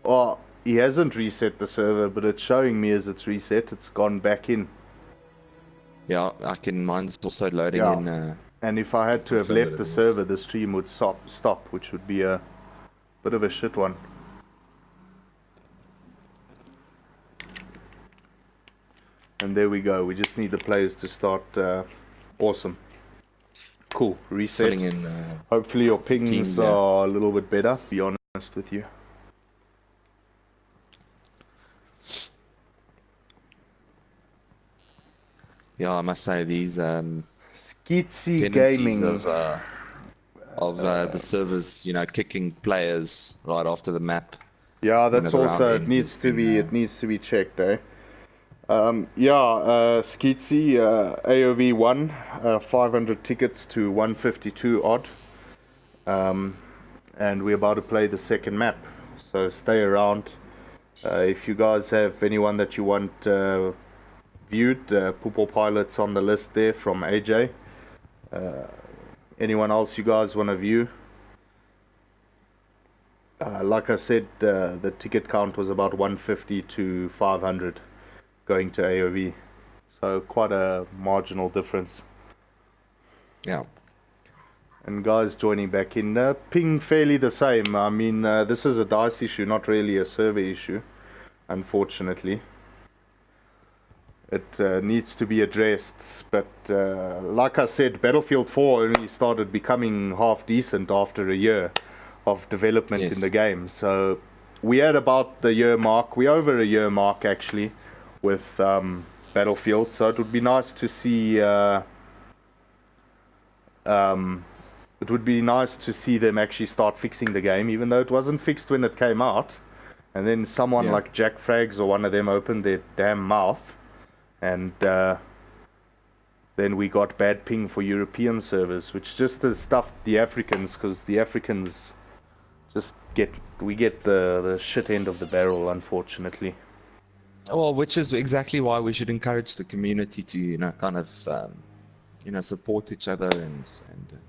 well, he hasn't reset the server, but it's showing me as it's reset, it's gone back in. Yeah, mine's also loading Yeah. in. And if I had to have left the server, the stream would stop, which would be a bit of a shit one. And there we go. We just need the players to start. Awesome. Cool. Reset. Filling in, Hopefully your pings teams, yeah. are a little bit better, to be honest with you. Yeah, I must say these Skeetsy tendencies Gaming. of the servers, you know, kicking players right after the map. Yeah, that's the round also, it ends needs has to been, be, it needs to be checked, eh? Skeetsy, AoV 1, 500 tickets to 152 odd. And we're about to play the second map, so stay around. If you guys have anyone that you want viewed, Poople Pilot's on the list there from AJ. Anyone else you guys want to view? Like I said, the ticket count was about 150 to 500 going to AoV, so quite a marginal difference. Yeah. And guys joining back in, ping fairly the same. I mean, this is a DICE issue, not really a server issue, unfortunately. It needs to be addressed, but like I said, Battlefield 4 only started becoming half decent after a year of development in the game. So we had about the year mark, we're over a year mark actually with Battlefield, so it would be nice to see them actually start fixing the game, even though it wasn't fixed when it came out. And then someone like Jack Frags or one of them opened their damn mouth, and then we got bad ping for European servers, which just has stuffed the Africans, because the Africans just get the shit end of the barrel, unfortunately. Well, which is exactly why we should encourage the community to, you know, kind of, you know, support each other, and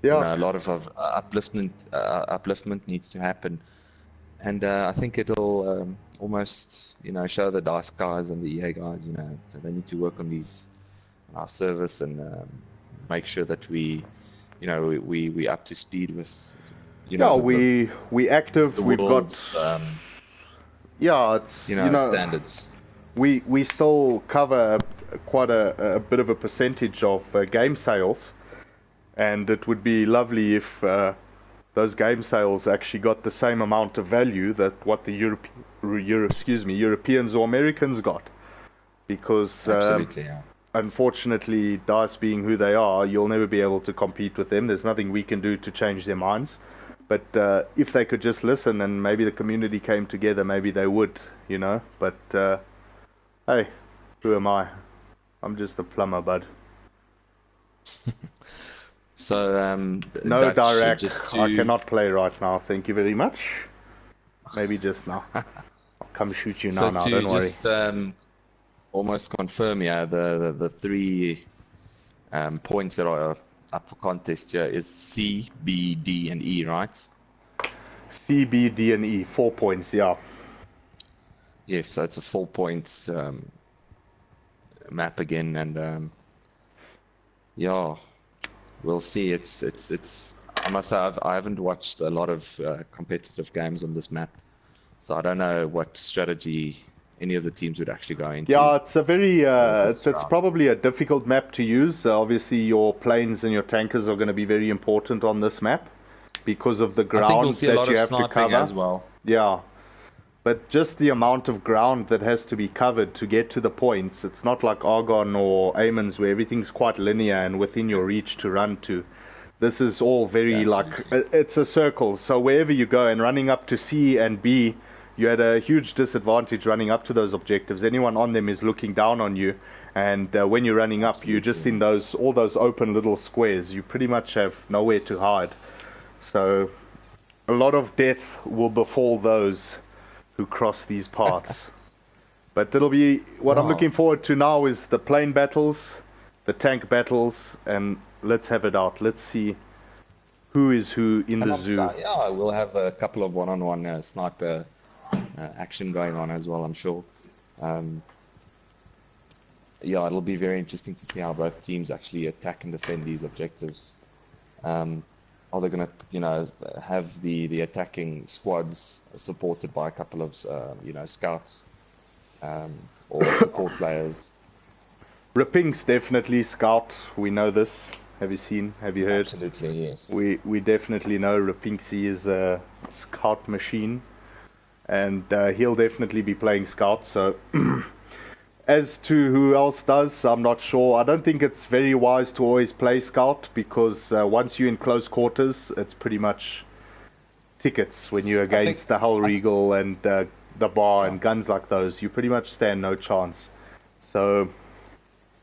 you know, a lot of upliftment needs to happen. And I think it'll almost, you know, show the DICE guys and the EA guys, you know, that they need to work on our service, and make sure that we, you know, we up to speed with, you know, we active. We've got it's you know, standards. We still cover quite a bit of a percentage of game sales, and it would be lovely if those game sales actually got the same amount of value that what the Europeans or Americans got, because unfortunately, DICE being who they are, you'll never be able to compete with them. There's nothing we can do to change their minds. But if they could just listen and maybe the community came together, maybe they would, you know. But hey, who am I? I'm just a plumber, bud. So no direct. I cannot play right now. Thank you very much. Maybe just now. I'll come shoot you now. Don't worry. Just almost confirm, yeah, the 3 points that are up for contest here is C, B, D, and E, right? C, B, D, and E. 4 points, yeah. Yes, so it's a 4 points map again, and yeah, we'll see. It's. I must say, I haven't watched a lot of competitive games on this map, so I don't know what strategy any of the teams would actually go into. Yeah, it's a very this it's round. probably a difficult map to use. Obviously, your planes and your tankers are going to be very important on this map because of the I think we'll ground see a that lot you of have to sniping cover. as well. Yeah, but just the amount of ground that has to be covered to get to the points. It's not like Argon or Amons where everything's quite linear and within your reach to run to. This is all very it's a circle. So wherever you go and running up to C and B, you had a huge disadvantage running up to those objectives. Anyone on them is looking down on you, and when you're running up, you're just in all those open little squares. You pretty much have nowhere to hide. So a lot of death will befall those who cross these paths. But it'll be what I'm looking forward to now is the plane battles, the tank battles, and let's have it out. Let's see who is who in the zoo. Yeah, we'll have a couple of one-on-one sniper action going on as well, I'm sure. Yeah, it'll be very interesting to see how both teams actually attack and defend these objectives. Are they going to, have the attacking squads supported by a couple of, scouts or support players? Ripping's definitely scout. We know this. Have you seen? Have you heard? Absolutely, yes. We definitely know Rapinksi is a scout machine, and he'll definitely be playing scout. So, as to who else does, I'm not sure. I don't think it's very wise to always play scout because once you're in close quarters, it's pretty much tickets when you're against the Hull Regal and the bar and guns like those. You pretty much stand no chance. So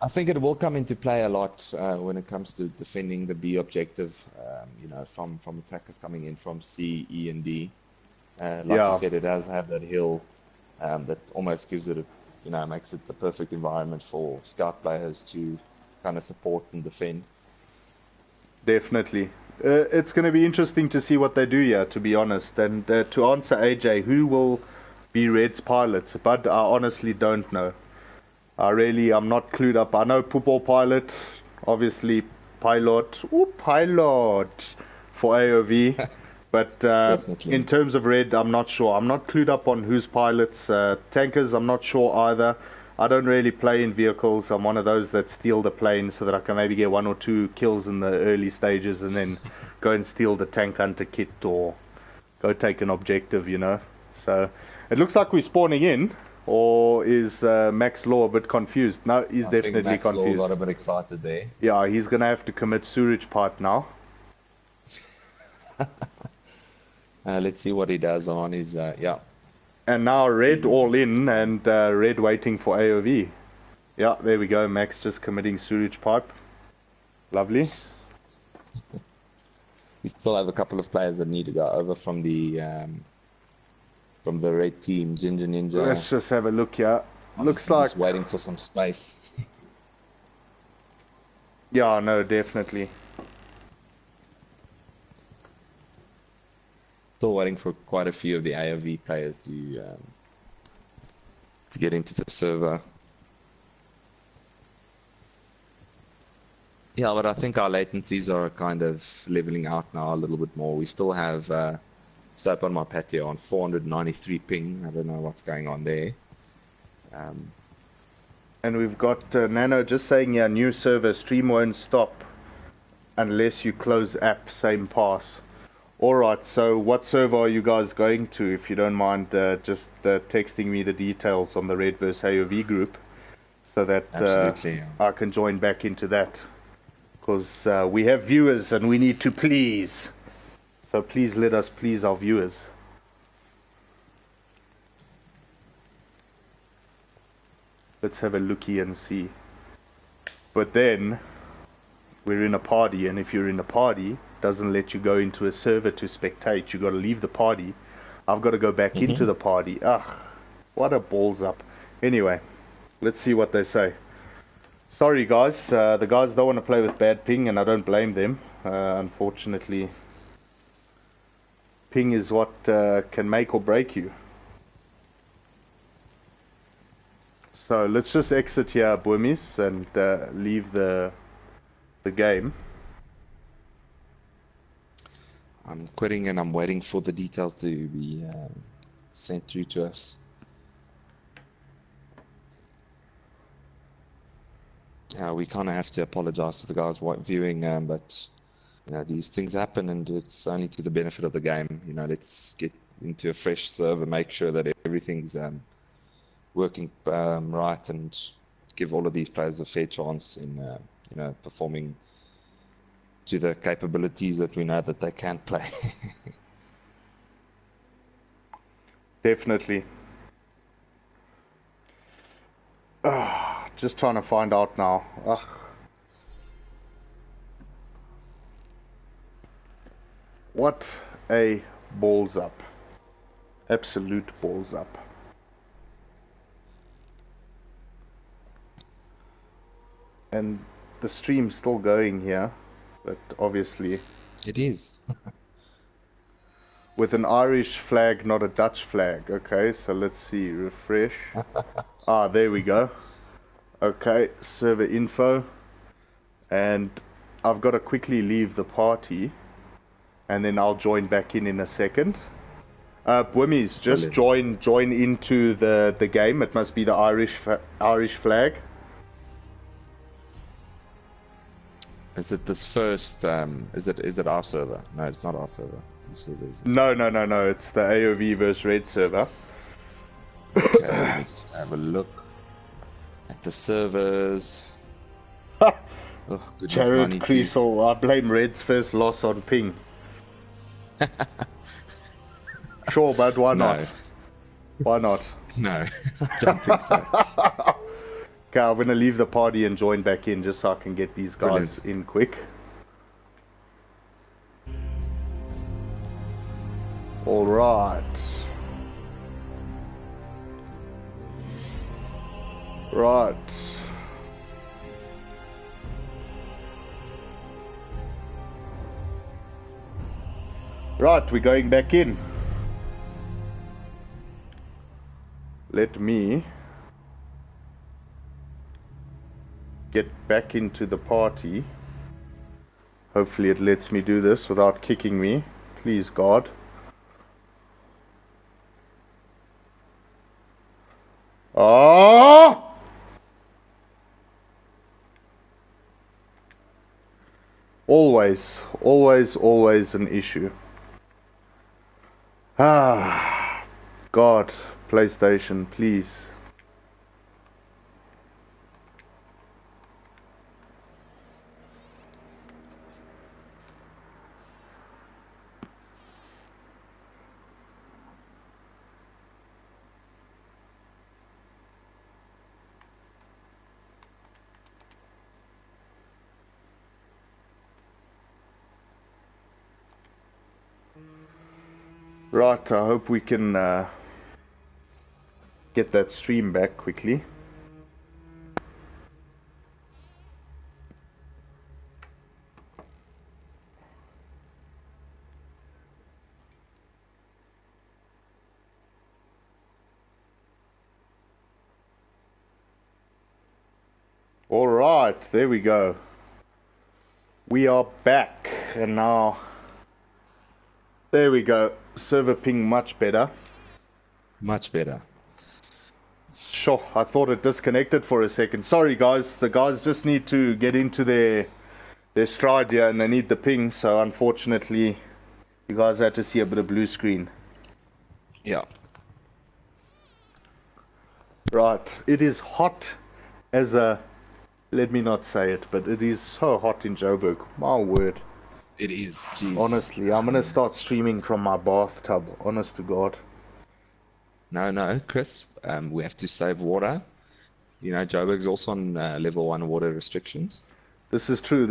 I think it will come into play a lot when it comes to defending the B objective, from attackers coming in from C, E, and D. You said, it does have that hill that almost gives it makes it the perfect environment for scout players to kind of support and defend. Definitely. It's going to be interesting to see what they do here, to be honest. And to answer AJ, who will be Red's pilots? But I honestly don't know. I'm not clued up. I know Poopo pilot, obviously pilot for AoV. But in terms of Red, I'm not sure. I'm not clued up on who's pilots. Tankers, I'm not sure either. I don't really play in vehicles. I'm one of those that steal the plane so that I can maybe get 1 or 2 kills in the early stages and then go and steal the tank hunter kit or go take an objective, So it looks like we're spawning in. Or is Max Law a bit confused? No, he's definitely Max confused. Law got a bit excited there. Yeah, he's going to have to commit sewage pipe now. Let's see what he does on his, And now Red all in and Red waiting for AoV. Yeah, there we go. Max just committing sewage pipe. Lovely. We still have a couple of players that need to go over from the red team, Ginger Ninja. Let's just have a look here. Looks like just waiting for some space. Yeah, no, definitely. Still waiting for quite a few of the AoV players to get into the server. Yeah, but I think our latencies are kind of leveling out now a little bit more. We still have Soap on my patio on 493 ping. I don't know what's going on there. And we've got Nano just saying, yeah, new server, stream won't stop unless you close app, same pass. Alright, so what server are you guys going to, if you don't mind just texting me the details on the Red vs AoV group so that I can join back into that. Because we have viewers and we need to please. So please let us please our viewers. Let's have a looky and see. But then, we're in a party, and if you're in a party, it doesn't let you go into a server to spectate. You got to leave the party. I've got to go back into the party. What a balls up. Anyway, let's see what they say. Sorry guys, the guys don't want to play with bad ping, and I don't blame them. Unfortunately, ping is what can make or break you. So let's just exit here, Boomies, and leave the game. I'm quitting and I'm waiting for the details to be sent through to us. We kind of have to apologize to the guys viewing, but these things happen, and it's only to the benefit of the game. Let's get into a fresh server, make sure that everything's working right, and give all of these players a fair chance in performing to the capabilities that we know that they can play. Definitely. Just trying to find out now. What a balls up. Absolute balls up. And the stream's still going here, but obviously It is. with an Irish flag, not a Dutch flag. Okay, so let's see, refresh. There we go. Okay, server info. And I've got to quickly leave the party, and then I'll join back in a second. Wimmies, just join into the game. It must be the Irish flag. Is it this first? Is it our server? No, it's not our server. No. It's the AoV versus Red server. Okay, let me just have a look at the servers. Oh, goodness, Jared Creasel, I blame Red's first loss on ping. Sure, bud, why not? Why not? No, I don't think so. Okay, I'm gonna leave the party and join back in just so I can get these guys in quick. Alright. Right. Right, we're going back in. Let me get back into the party. Hopefully it lets me do this without kicking me. Please, God. Oh! Always an issue. God, PlayStation, please. Right, I hope we can get that stream back quickly. Alright, there we go. We are back, and now there we go. Server ping much better. Much better. Sure, I thought it disconnected for a second. Sorry guys, the guys just need to get into their stride here and they need the ping, so unfortunately you guys had to see a bit of blue screen. Yeah. Right, it is hot as a... Let me not say it, but it is so hot in Joburg. My word. It is, jeez. Honestly, I'm gonna start streaming from my bathtub, honest to God. No, Chris, we have to save water. Joburg's also on level 1 water restrictions. This is true.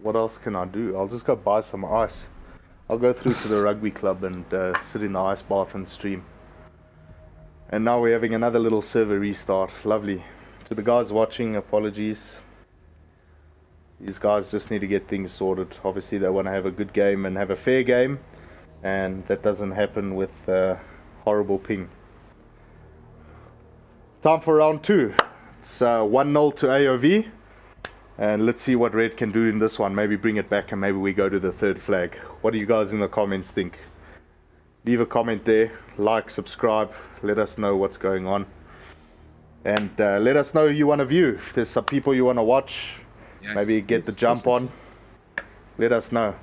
What else can I do? I'll just go buy some ice. I'll go through to the rugby club and sit in the ice bath and stream. And now we're having another little server restart. Lovely. To the guys watching, apologies. These guys just need to get things sorted. Obviously they want to have a good game and have a fair game, and that doesn't happen with horrible ping. Time for round 2. It's 1-0 to AoV, and let's see what Red can do in this one. Maybe bring it back and maybe we go to the third flag. What do you guys in the comments think? Leave a comment there, like, subscribe, let us know what's going on. And let us know who you want to view. If there's some people you want to watch, Yes, maybe get the jump definitely. on. Let us know.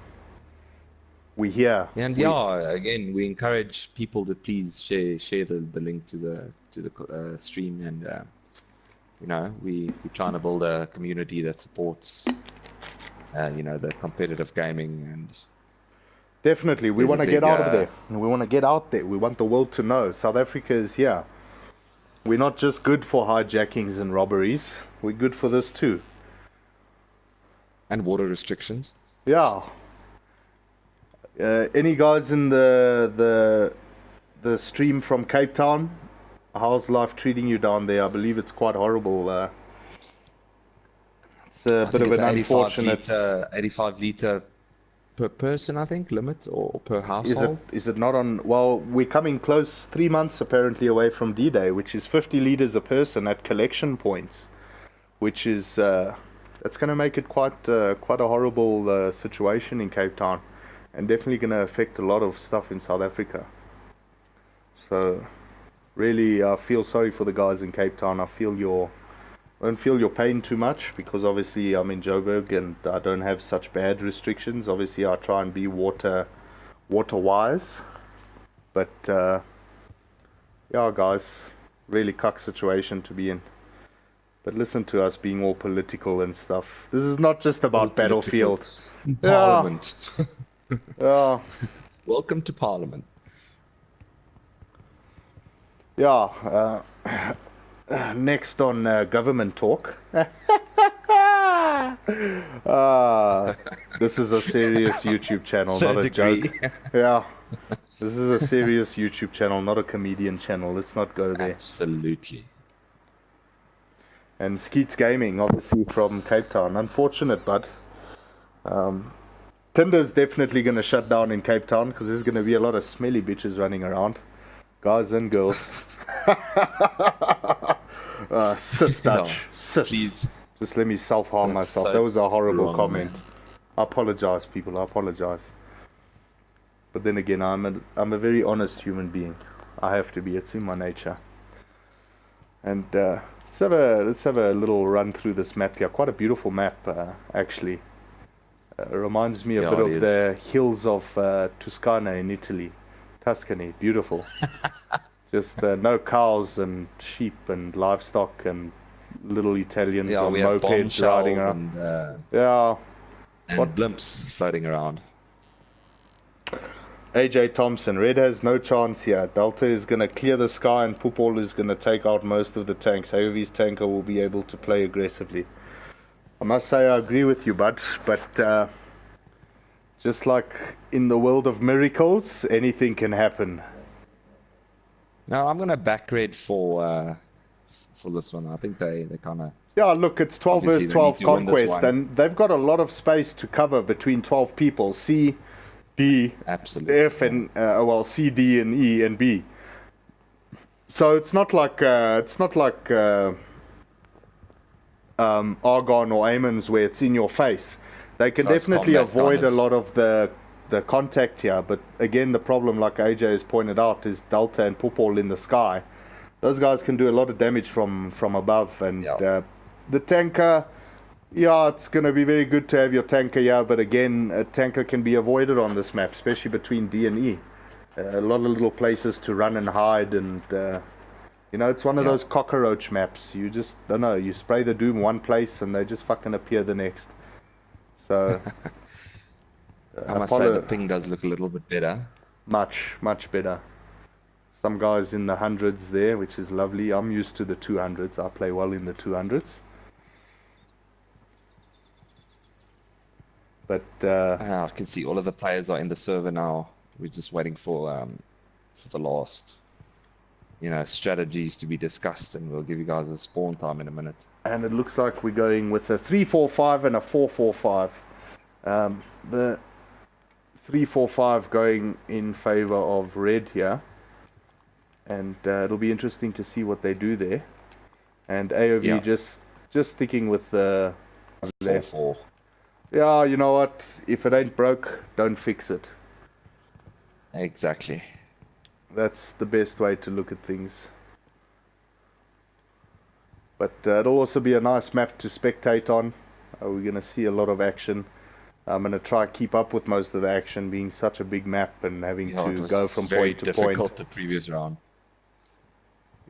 We here. And again, we encourage people to please share the link to the stream, and you know, we're trying to build a community that supports the competitive gaming, and Definitely, we there's a want to get big out of there. We want to get out there. We want the world to know South Africa is here. We're not just good for hijackings and robberies. We're good for this too. and water restrictions. Yeah. Any guys in the stream from Cape Town? How's life treating you down there? I believe it's quite horrible. It's a bit of an unfortunate. 85 liter per person, I think, limit, or per household. Is it not on? Well, we're coming close, 3 months apparently away from D-Day, which is 50 liters a person at collection points, which is that's going to make it quite a horrible situation in Cape Town, and definitely going to affect a lot of stuff in South Africa. So, really, I feel sorry for the guys in Cape Town. I don't feel your pain too much, because obviously I'm in Joburg and I don't have such bad restrictions. Obviously I try and be water wise, but yeah guys, really cuck situation to be in. But listen to us being all political and stuff. This is not just about Battlefield. Parliament. Yeah. Welcome to Parliament. Yeah. Next on government talk. This is a serious YouTube channel, not a joke. Yeah, this is a serious YouTube channel, not a comedian channel. Let's not go there. Absolutely. And Skeets Gaming, obviously from Cape Town. Unfortunate, but Tinder's definitely going to shut down in Cape Town, because there's going to be a lot of smelly bitches running around, guys and girls. Sis Dutch, sis. Please. Just let me self-harm myself. So that was a horrible comment. Man. I apologize, people. I apologize. But then again, I'm a very honest human being. I have to be. It's in my nature. And let's have a little run through this map here. Quite a beautiful map, actually. Reminds me a bit of the hills of Tuscany in Italy. Tuscany, beautiful. Just no cows and sheep and livestock and little Italians on mopeds riding around. And blimps floating around. AJ Thompson, Red has no chance here. Delta is going to clear the sky and Pupol is going to take out most of the tanks. AoV's tanker will be able to play aggressively. I must say I agree with you, bud, but just like in the world of miracles, anything can happen. No, I'm going to back Red for this one. I think they kind of... Yeah, look, it's 12 versus 12 conquest, and they've got a lot of space to cover between 12 people. C, D, absolutely, F, and C, D, and E, and B. So it's not like Argon or Amons where it's in your face. They can definitely avoid a lot of the contact here, but again, the problem, like AJ has pointed out, is Delta and Pupol in the sky. Those guys can do a lot of damage from above, and the tanker, it's going to be very good to have your tanker, but again, a tanker can be avoided on this map, especially between D and E. A lot of little places to run and hide, and it's one of those cockroach maps. You just don't know. You spray the doom one place, and they just fucking appear the next. So I must say the ping does look a little bit better. Much better. Some guys in the hundreds there, which is lovely. I'm used to the 200s. I play well in the 200s. But I can see all of the players are in the server now. We're just waiting for the last, strategies to be discussed, and we'll give you guys a spawn time in a minute. And it looks like we're going with a 3-4-5 and a 4-4-5. The 3-4-5 going in favor of red here, and it'll be interesting to see what they do there. And AoV just sticking with the 4-4. Yeah, you know what? If it ain't broke, don't fix it. Exactly. That's the best way to look at things. But it'll also be a nice map to spectate on. We're going to see a lot of action. I'm going to try keep up with most of the action, being such a big map and having to go from point to point. Very difficult the previous round.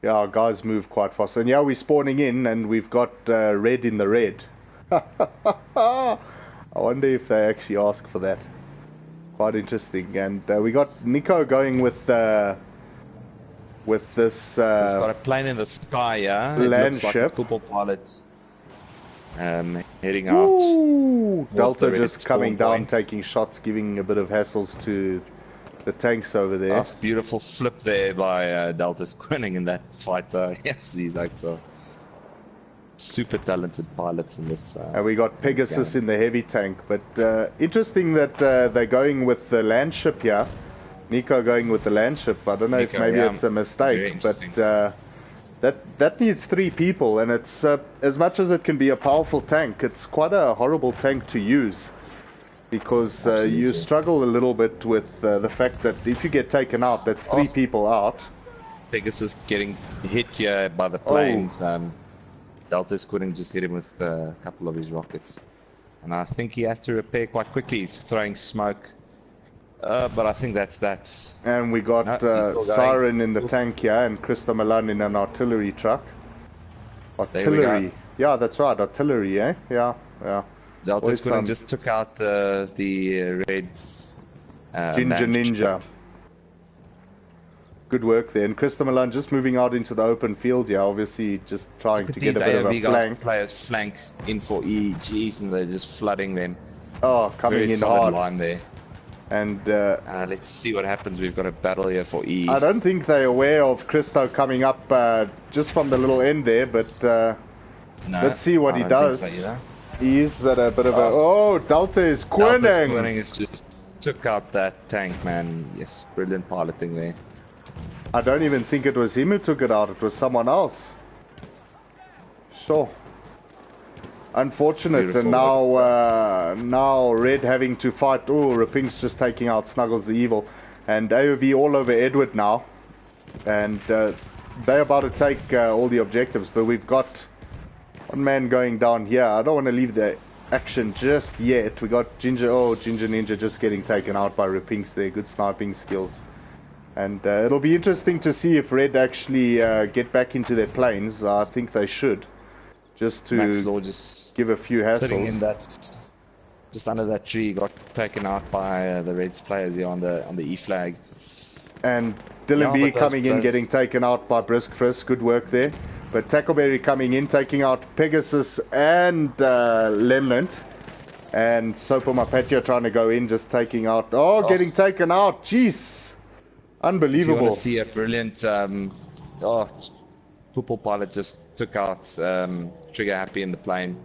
Yeah, our guys move quite fast. And yeah, we're spawning in and we've got red in the red. I wonder if they actually ask for that. Quite interesting. And we got Nico going with this... He's got a plane in the sky, yeah? Land it looks ship. like it's football pilots heading out. Ooh, Delta the just coming spawn down, point. taking shots, giving a bit of hassles to the tanks over there. Oh, beautiful flip there by Delta Squinting in that fight. Yes, these are super talented pilots in this. And we got Pegasus in the heavy tank. But interesting that they're going with the land ship here. Nico going with the land ship. I don't know if maybe it's a mistake, but that needs 3 people, and it's as much as it can be a powerful tank, it's quite a horrible tank to use because you struggle a little bit with the fact that if you get taken out, that's 3 people out. Pegasus getting hit here by the planes. Delta's couldn't just hit him with a couple of his rockets, and I think he has to repair quite quickly. He's throwing smoke. But I think that's that. And we got Siren in the tank here and Krista Milan in an artillery truck. Artillery. Yeah, that's right. Artillery, eh? Yeah, yeah. Delta Squadron just took out the Reds. Ginger Ninja. Good work there. And Krista Milan just moving out into the open field here, obviously just trying to get a bit of a flank. Players flank in for EGs and they're just flooding them. Oh, coming Very in solid hard. line there. And let's see what happens. We've got a battle here for E. I don't think they're aware of Christo coming up just from the little end there, but no, let's see what he does. So, he is at a bit of a... Oh, Delta is Squinting! Delta Squinting has just took out that tank, man. Yes, brilliant piloting there. I don't even think it was him who took it out. It was someone else. Sure. Unfortunate. Beautiful. And now Red having to fight. Oh, Raping's just taking out Snuggles the Evil. And AoV all over Edward now. And they're about to take all the objectives. But we've got one man going down here. I don't want to leave the action just yet. We got Ginger Ninja just getting taken out by Rapings there. Good sniping skills. And it'll be interesting to see if Red actually get back into their planes. I think they should. Just to give a few hassles. Sitting in that, just under that tree, got taken out by the Reds players here on the E flag. And Dylan B coming in, getting taken out by Brisk Frisk. Good work there. But Tackleberry coming in, taking out Pegasus and Lemnant. And Sopo Mapatio trying to go in, just taking out. Oh, getting taken out. Jeez. Unbelievable. If you want to see a brilliant. Football pilot just took out Trigger Happy in the plane.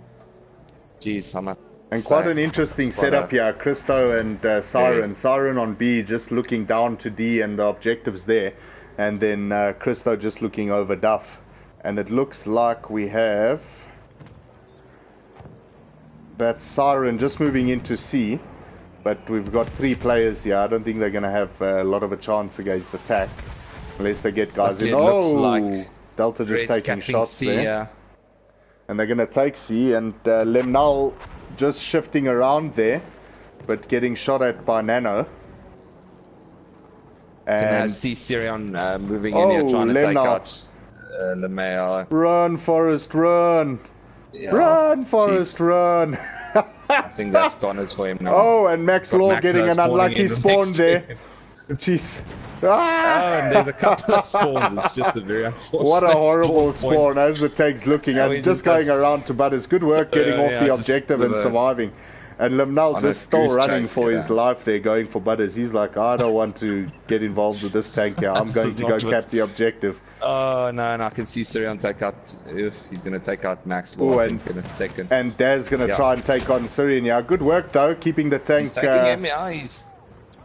Jeez, I'm not. And quite an interesting setup here. Christo and Siren. Yeah. Siren on B, just looking down to D and the objectives there. And then Christo just looking over Duff. And it looks like we have that Siren just moving into C. But we've got 3 players here. I don't think they're going to have a lot of a chance against attack. Unless they get guys in. Oh! Like Delta just taking shots C, there. Yeah. And they're going to take C, and Lemnal just shifting around there, but getting shot at by Nano. And can see Sirion moving in here, trying to take out Lemay. Run, Forrest, run! Yeah. Run, Forrest, run! I think that's goners for him now. Oh, and Max Law getting an unlucky spawn there. Jeez. Ah! Oh, and there's a couple of spawns. It's just a very unfortunate. What a horrible spawn as the tank's looking and just going around to Butters. Good work getting off the objective and surviving. And Lemnal just still running for his life there, going for Butters. He's like, I don't want to get involved with this tank here. I'm going to go cap the objective. Oh, no, and I can see Sirion take out. He's going to take out Max Law in a second. And Daz going to try and take on Sirion. Yeah, good work though, keeping the tank. He's taking him, yeah. He's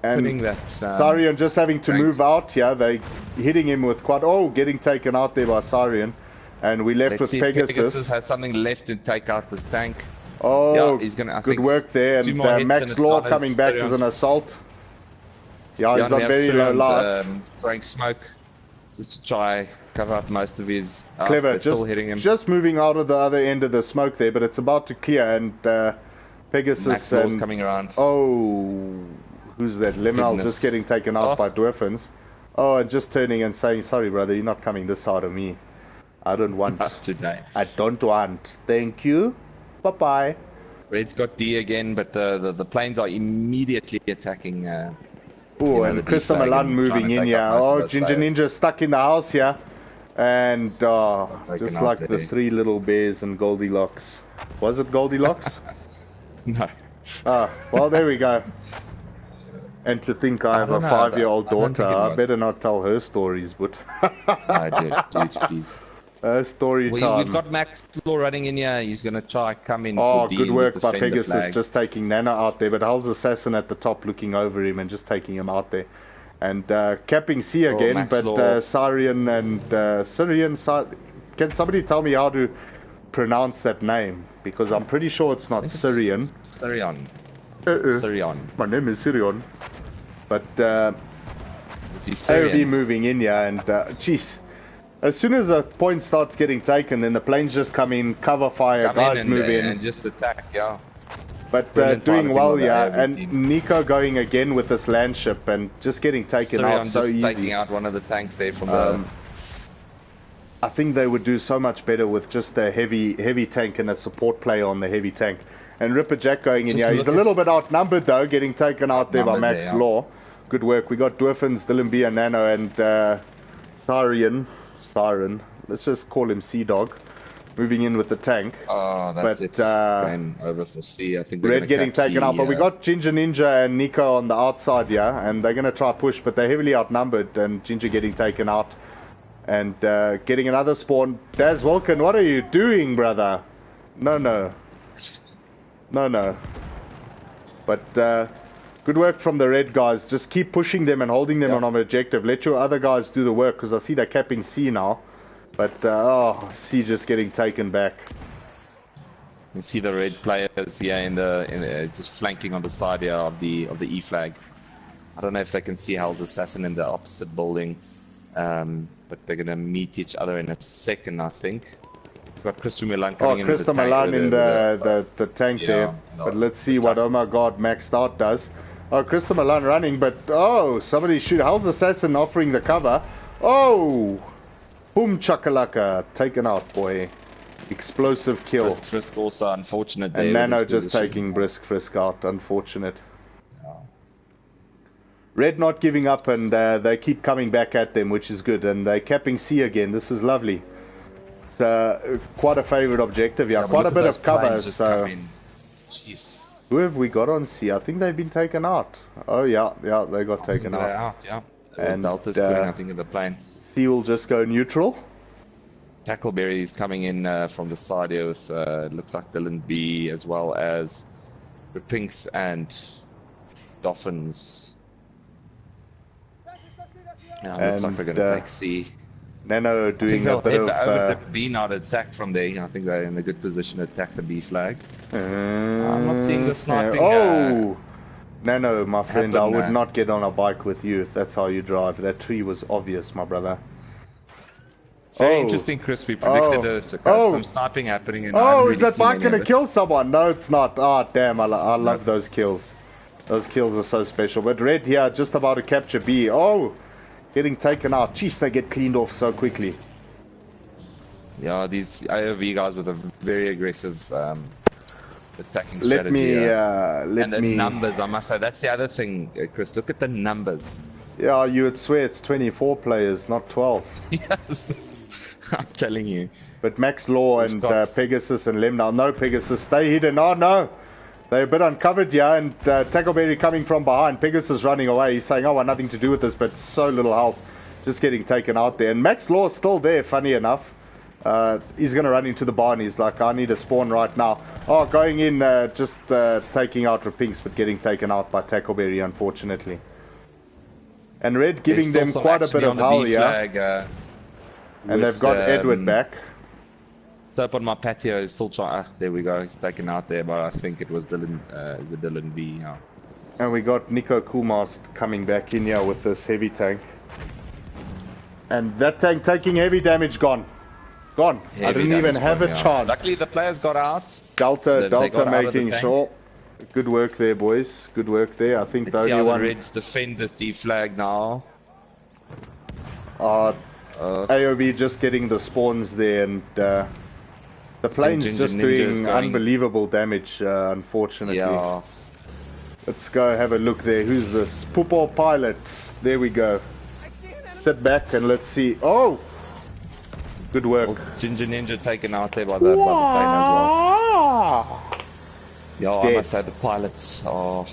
putting that. Sirion just having to move out here. They hitting him with quite. Oh, getting taken out there by Sirion. And we left with Pegasus. Pegasus has something left to take out this tank. Oh, yeah, he's gonna, good work there. And Max Law coming back as an assault. Yeah, he's on very low life. Throwing smoke just to try cover up most of his... Clever, still hitting him. just moving out of the other end of the smoke there, but it's about to clear, and Pegasus Max and... Law's coming around. Oh, who's that? Liminal just getting taken out by Dwarfins. Oh, and just turning and saying, sorry brother, you're not coming this hard of me. I don't want. Not today. I don't want. Thank you. Bye-bye. Red's got D again, but the planes are immediately attacking. Oh, and Crystal Milan moving in here. Oh, Ginger Ninja stuck in the house here. And just like the three little bears and Goldilocks. Was it Goldilocks? No. Well, there we go. And to think I have a 5-year-old daughter, I better not tell her stories, but... No, dude, please. Story time. We've got Max Law running in here. He's going to try come in for D. Good work by Pegasus, just taking Nana out there. But Hell's Assassin at the top looking over him and just taking him out there. And capping C again, but Syrian and Syrian... Can somebody tell me how to pronounce that name? Because I'm pretty sure it's not Syrian. Syrian. My name is Syrian. But AoV moving in here, and jeez. As soon as a point starts getting taken, then the planes just come in, cover fire, guys move in. And just attack, yeah. But doing well, yeah. And Nico going again with this land ship and just getting taken out so easy. Taking out one of the tanks there from the... I think they would do so much better with just a heavy tank and a support player on the heavy tank. And Ripper Jack going in, yeah. He's a little bit outnumbered though, getting taken out there by Max Law. Good work. We got Dwarfins, Dylan B and Nano, and Siren. Let's just call him Sea Dog. Moving in with the tank. Oh, that's it. Game over for C. I think Red getting taken out, but we got Ginger Ninja and Nico on the outside, yeah, and they're going to try push, but they're heavily outnumbered, and Ginger getting taken out. And getting another spawn. Daz Vulcan, what are you doing, brother? No. But good work from the red guys. Just keep pushing them and holding them on an objective. Let your other guys do the work, because I see they're capping C now. But C just getting taken back. You see the red players here in the just flanking on the side here of the E flag. I don't know if they can see Hell's Assassin in the opposite building, but they're gonna meet each other in a second, I think. We've got Crystal Milan coming in. Crystal Milan in the tank there. But let's see what, oh my god, maxed out does. Oh, Crystal Milan running, but somebody shoot. Hell's Assassin offering the cover. Oh! Boom chakalaka. Taken out, boy. Explosive kill. Brisk Frisk also unfortunate there. And Nano just taking Brisk Frisk out. Unfortunate. Yeah. Red not giving up, and they keep coming back at them, which is good. And they're capping C again. This is lovely. It's quite a favorite objective, yeah. Quite a bit of cover. So, jeez. Who have we got on C? I think they've been taken out. Oh yeah, they got taken out. Yeah. And Delta's putting, I think, in the plane. C will just go neutral. Tackleberry is coming in from the side here with looks like Dylan B, as well as the Pinks and Dolphins. Yeah, looks like they're going to take C. Nano doing a bit of... over the B now to attack from there. I think they're in a good position to attack the B flag. I'm not seeing the sniping. Nano, my friend, I would not get on a bike with you if that's how you drive. That tree was obvious, my brother. Very interesting, Chris. We predicted some sniping happening. And is that bike going to kill someone? No, it's not. Oh, damn, I love those kills. Those kills are so special. But Red here, just about to capture B. Oh, getting taken out. Jeez, they get cleaned off so quickly. Yeah, these AoV guys with a very aggressive... attacking strategy. And the numbers, I must say, that's the other thing, Chris. Look at the numbers. Yeah, you would swear it's 24 players, not 12. Yes, I'm telling you. But Max Law and Pegasus and Lemnal. No, Pegasus, stay hidden. Oh, no. They're a bit uncovered here, and Tackleberry coming from behind. Pegasus running away. He's saying, I want nothing to do with this, but so little health. Just getting taken out there. And Max Law is still there, funny enough. He's going to run into the barn. He's like, I need a spawn right now. Oh, going in, just taking out Rapinks, but getting taken out by Tackleberry, unfortunately. And Red giving them quite a bit of hull here. And they've got Edward back. Up on my patio is still trying. There we go. He's taken out there, but I think it was Dylan. Is it Dylan B? Yeah. And we got Nico Coolmast coming back in here with this heavy tank. And that tank taking heavy damage, gone. Gone. Heavy I didn't even have a chance. Luckily the players got out. Delta They got out of the making tank. sure. Good work there, boys. Good work there. I think Let's the see only how one... the Reds defend this deflag now. AoV just getting the spawns there, and the plane's just doing unbelievable damage, unfortunately. Yeah. Let's go have a look there. Who's this? Poopo pilot. There we go. Sit back and let's see. Oh! Good work. Well, Ginger Ninja taken out there by the plane as well. Yeah, I must say the pilots are...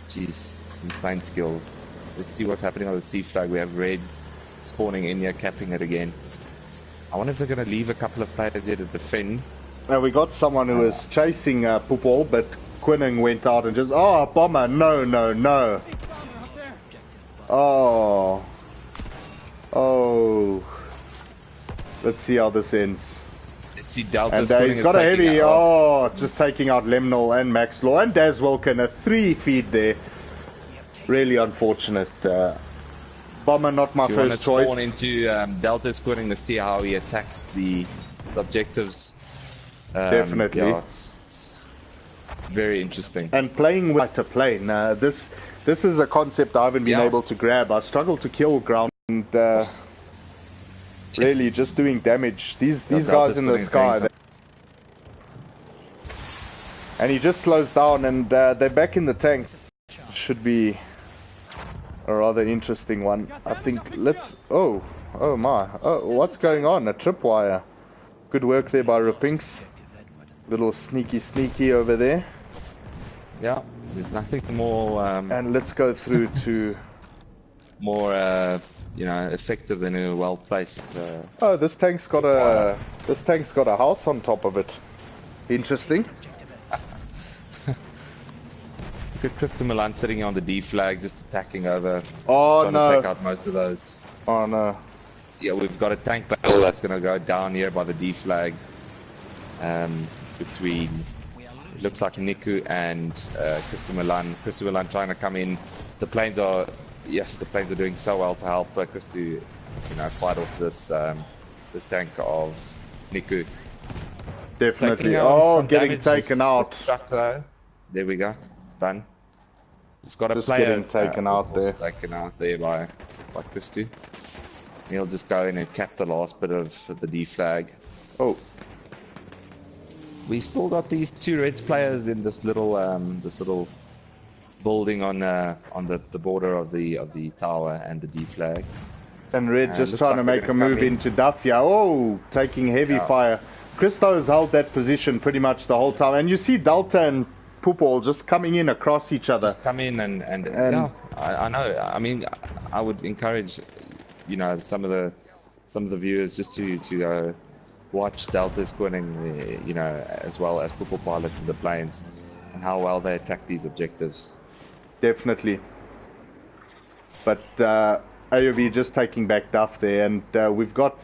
Jeez, it's insane skills. Let's see what's happening on the C flag. We have Reds spawning in here, capping it again. I wonder if they're going to leave a couple of players here to defend. Now we got someone who was chasing Poopo, but Quinning went out and just... Oh, bomber! No, no, no! Oh... Oh... Let's see how this ends. Let's see Delta. And he's got a heavy... Oh, just taking out Lemnol and Max Law and Daz Wilken, a 3 feed there. Really unfortunate. Bomber not my first choice. Spawn into Delta squaring to see how he attacks the objectives. Definitely. Yeah, it's very interesting. And playing with a plane. This is a concept I haven't been able to grab. I struggle to kill ground and really just doing damage. These guys in the sky. And he just slows down and they're back in the tank. Should be a rather interesting one. I think let's... Oh my. Oh, what's going on? A tripwire. Good work there by Ripinks. Little sneaky over there. Yeah, there's nothing more... and let's go through to... more, you know, effective than a well-placed... Oh, this tank's got a house on top of it. Interesting. Look at Krista Milan sitting on the D flag, just attacking over. Oh no! To take out most of those. Oh no! Yeah, we've got a tank battle that's going to go down here by the D flag. Between it looks like Niku and Krista Milan. Krista Milan trying to come in. The planes are doing so well to help Krista, you know, fight off this this tank of Niku. Definitely. Oh, getting taken out. Struck though. There we go. Done. We've got a just player getting taken out there. Taken out there by Christy. He'll just go in and cap the last bit of the D flag. Oh. We still got these 2 Reds players in this little building on the border of the tower and the D flag. And Red just trying to make a move into Dafia. Oh, taking heavy fire. Christo has held that position pretty much the whole time, and you see Delta and Pupol just coming in across each other. Just come in and yeah, I know. I mean, I would encourage, you know, some of the viewers just to watch Delta squinting, you know, as well as Pupol pilot in the planes, and how well they attack these objectives. Definitely. But AoV just taking back Duff there, and we've got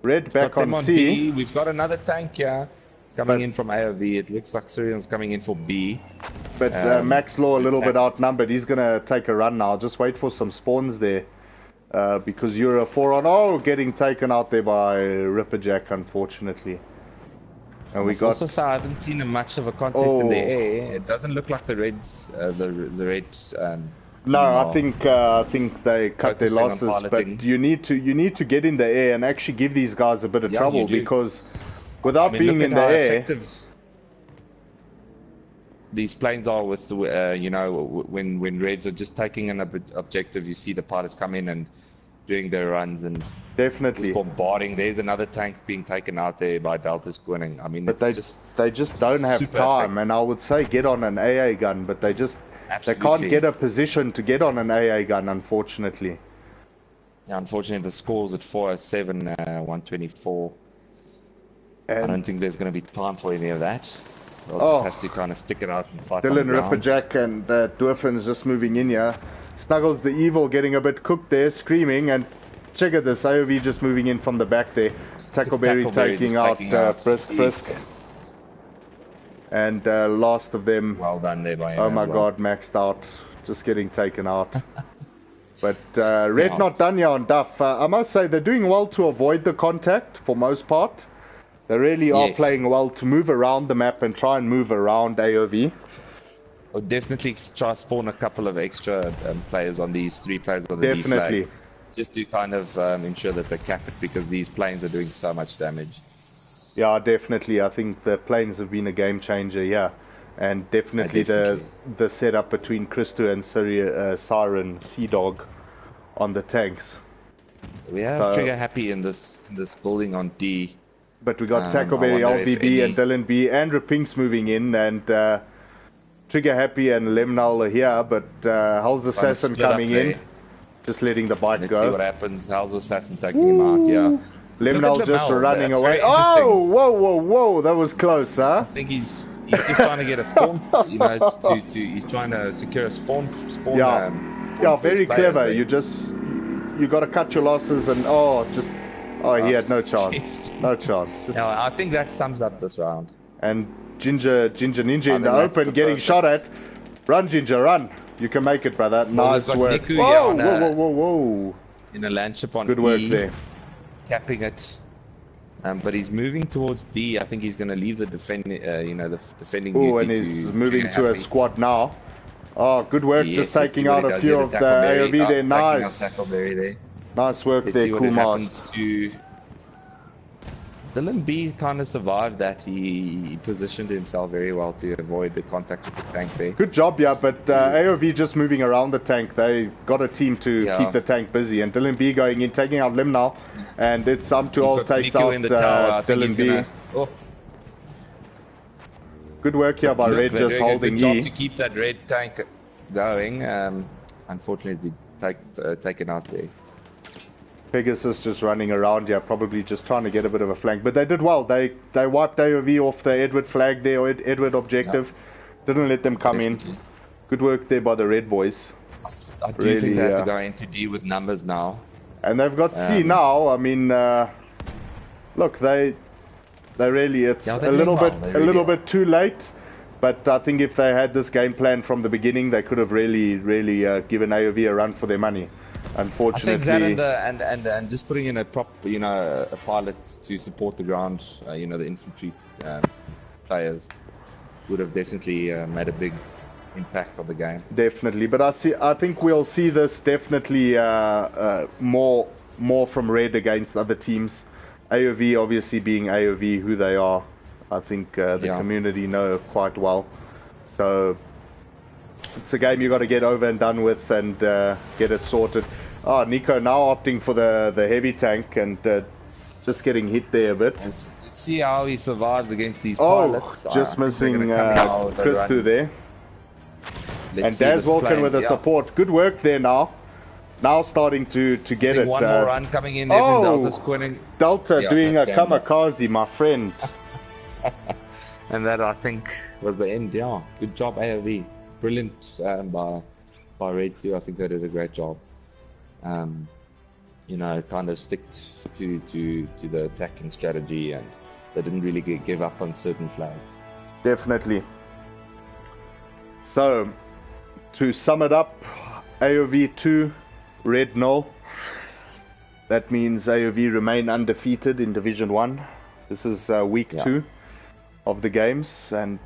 Red back on C. B. We've got another tank here. Coming in from AoV, it looks like Syrian's coming in for B. But Max Law a little bit outnumbered. He's going to take a run now. Just wait for some spawns there. Because you're a 4 on. Oh, getting taken out there by Ripperjack, unfortunately. And we got... Also, so I haven't seen much of a contest in the air. It doesn't look like the Reds, the Reds... no, I think they cut their losses. But you need to get in the air and actually give these guys a bit of trouble, because... Without being in the air, these planes are with the, you know, when Reds are just taking an objective, you see the pilots come in and doing their runs and definitely bombarding. There's another tank being taken out there by Delta squinting. I mean, but they just don't have time. And I would say get on an AA gun, but they can't get a position to get on an AA gun, unfortunately. Yeah, unfortunately, the score's at 407, 124. And I don't think there's going to be time for any of that. They'll just have to kind of stick it out and fight. Dylan Ripperjack and Dwarfin's just moving in here. Snuggles the Evil getting a bit cooked there, screaming, and check at this, AoV just moving in from the back there. Tackleberry taking out Frisk. And last of them... Well done there by him. Oh my god, maxed out. Just getting taken out. But Red not done here on Duff. I must say they're doing well to avoid the contact for most part. They really are playing well to move around the map and try and move around AoV. I'll definitely try to spawn a couple of extra players on these 3 players on the D flag, just to kind of ensure that they cap it, because these planes are doing so much damage. Yeah, definitely. I think the planes have been a game changer, yeah. And definitely the setup between Christo and Siren Sea Dog on the tanks. We have Trigger Happy in this building on D. But we got Tackleberry, LVB, and Dylan B, and Rapinks moving in, and Trigger Happy and Lemnal are here, but Hell's Assassin coming in, just letting the bike go. Let's see what happens. Hell's Assassin taking him out, yeah. Lemnal just running away. Oh, whoa, that was close, huh? I think he's just trying to get a spawn, you know, he's trying to secure a spawn yeah, very clever. You got to cut your losses, and he had no chance. No chance. No, I think that sums up this round. And Ginger Ninja in the open, getting shot at. Run, Ginger, run. You can make it, brother. Nice work. Whoa. In a landship on Good work there. Capping it. But he's moving towards D. I think he's going to leave the defending duty and he's moving to a squad now. Oh, good work, just taking out a few of the AoV there. Nice. Nice work there, Cool Mars. Dylan B kind of survived that. He positioned himself very well to avoid the contact with the tank there. Good job, yeah, but AoV just moving around the tank. They got a team to keep the tank busy. And Dylan B going in, taking out Lim now. And it's All takes out Dylan B. Good work here by Red, just holding E. Good job to keep that red tank going. Unfortunately, taken out there. Pegasus just running around here, probably just trying to get a bit of a flank. But they did well. They wiped AoV off the Edward flag there, or Edward objective. Didn't let them come in. Good work there by the Red boys. I do think they have to go into D with numbers now. And they've got C now. I mean, look, they really, it's a little bit too late. But I think if they had this game plan from the beginning, they could have really given AoV a run for their money. Unfortunately, I think that and just putting in a a pilot to support the ground, the infantry players would have definitely made a big impact on the game. Definitely, but I think we'll see this definitely more from Red against other teams. AoV obviously being AoV who they are, I think the community know quite well. So it's a game you got to get over and done with and get it sorted. Oh, Nico now opting for the heavy tank and just getting hit there a bit. Let's see how he survives against these pilots. Just missing Christo there. And Daz Walken with the support. Good work there now. Now starting to get it. One more run coming in. Delta's quitting. Delta doing a kamikaze, my friend. And that, I think, was the end. Yeah, good job, AoV. Brilliant by Red too. I think they did a great job. Kind of stick to the attacking strategy, and they didn't really give up on certain flags. Definitely. So, to sum it up, AoV 2, Red 0. That means AoV remain undefeated in Division 1. This is week 2 of the games, and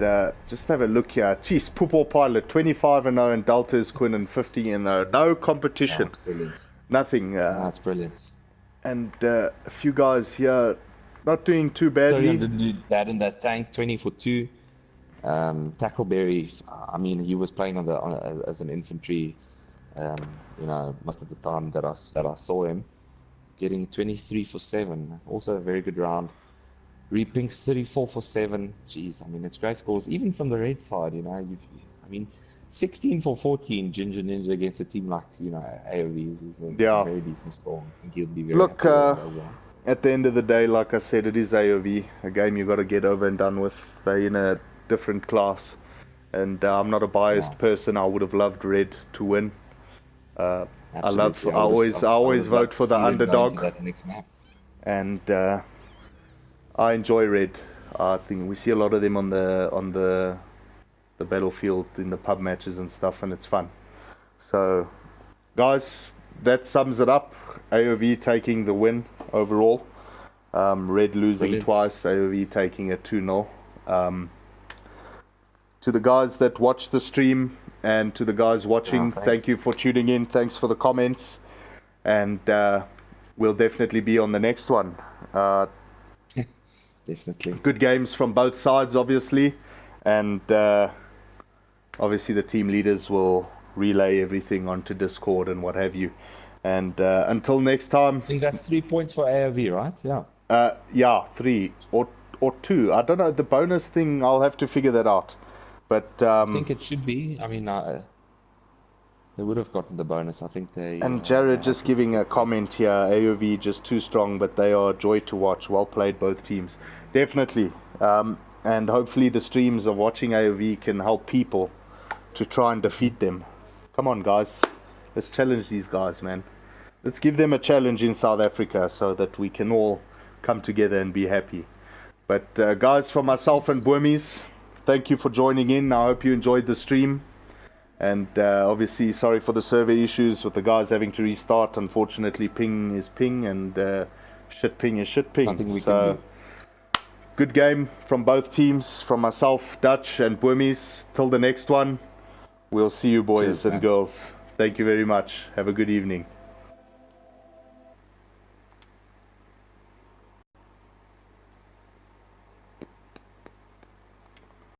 just have a look here. Jeez, Poopo Pilot 25-0 and Delta's Quinn and 50-0. No competition. That's brilliant. Nothing. That's brilliant. And a few guys here not doing too badly. That in that tank, 20 for 2. Tackleberry, I mean, he was playing as an infantry. Most of the time that I saw him, getting 23 for 7. Also a very good round. Reapings 34 for 7. Jeez, I mean, it's great scores, even from the Red side. 16 for 14, Ginger Ninja against a team like AoV is a very decent score. I think he'll be very happy with that. At the end of the day, like I said, it is AoV, a game you got to get over and done with. They're in a different class, and I'm not a biased person. I would have loved Red to win. I always vote for the underdog, and I enjoy Red. I think we see a lot of them on the battlefield in the pub matches and stuff, and it's fun. So, guys, that sums it up. AoV taking the win overall. Red losing Brilliant. twice, AoV taking a 2-0. To the guys that watched the stream and to the guys watching, thank you for tuning in. Thanks for the comments. And we'll definitely be on the next one. Definitely. Good games from both sides, obviously. And obviously the team leaders will relay everything onto Discord and what have you. And until next time. I think that's 3 points for AoV, right? Yeah. Yeah, 3 or 2. I don't know. The bonus thing, I'll have to figure that out. But I think it should be. I mean, they would have gotten the bonus. I think they. And Jared just giving a comment here. AoV just too strong, but they are a joy to watch. Well played, both teams. Definitely. And hopefully the streams of watching AoV can help people to try and defeat them. Come on, guys. Let's challenge these guys, man. Let's give them a challenge in South Africa so that we can all come together and be happy. But guys, from myself and Boemies, thank you for joining in. I hope you enjoyed the stream. And obviously, sorry for the server issues with the guys having to restart. Unfortunately, ping is ping and shit ping is shit ping. Nothing we can do. Good game from both teams, from myself, Dutch, and Boemies. Till the next one, we'll see you boys and girls. Thank you very much. Have a good evening.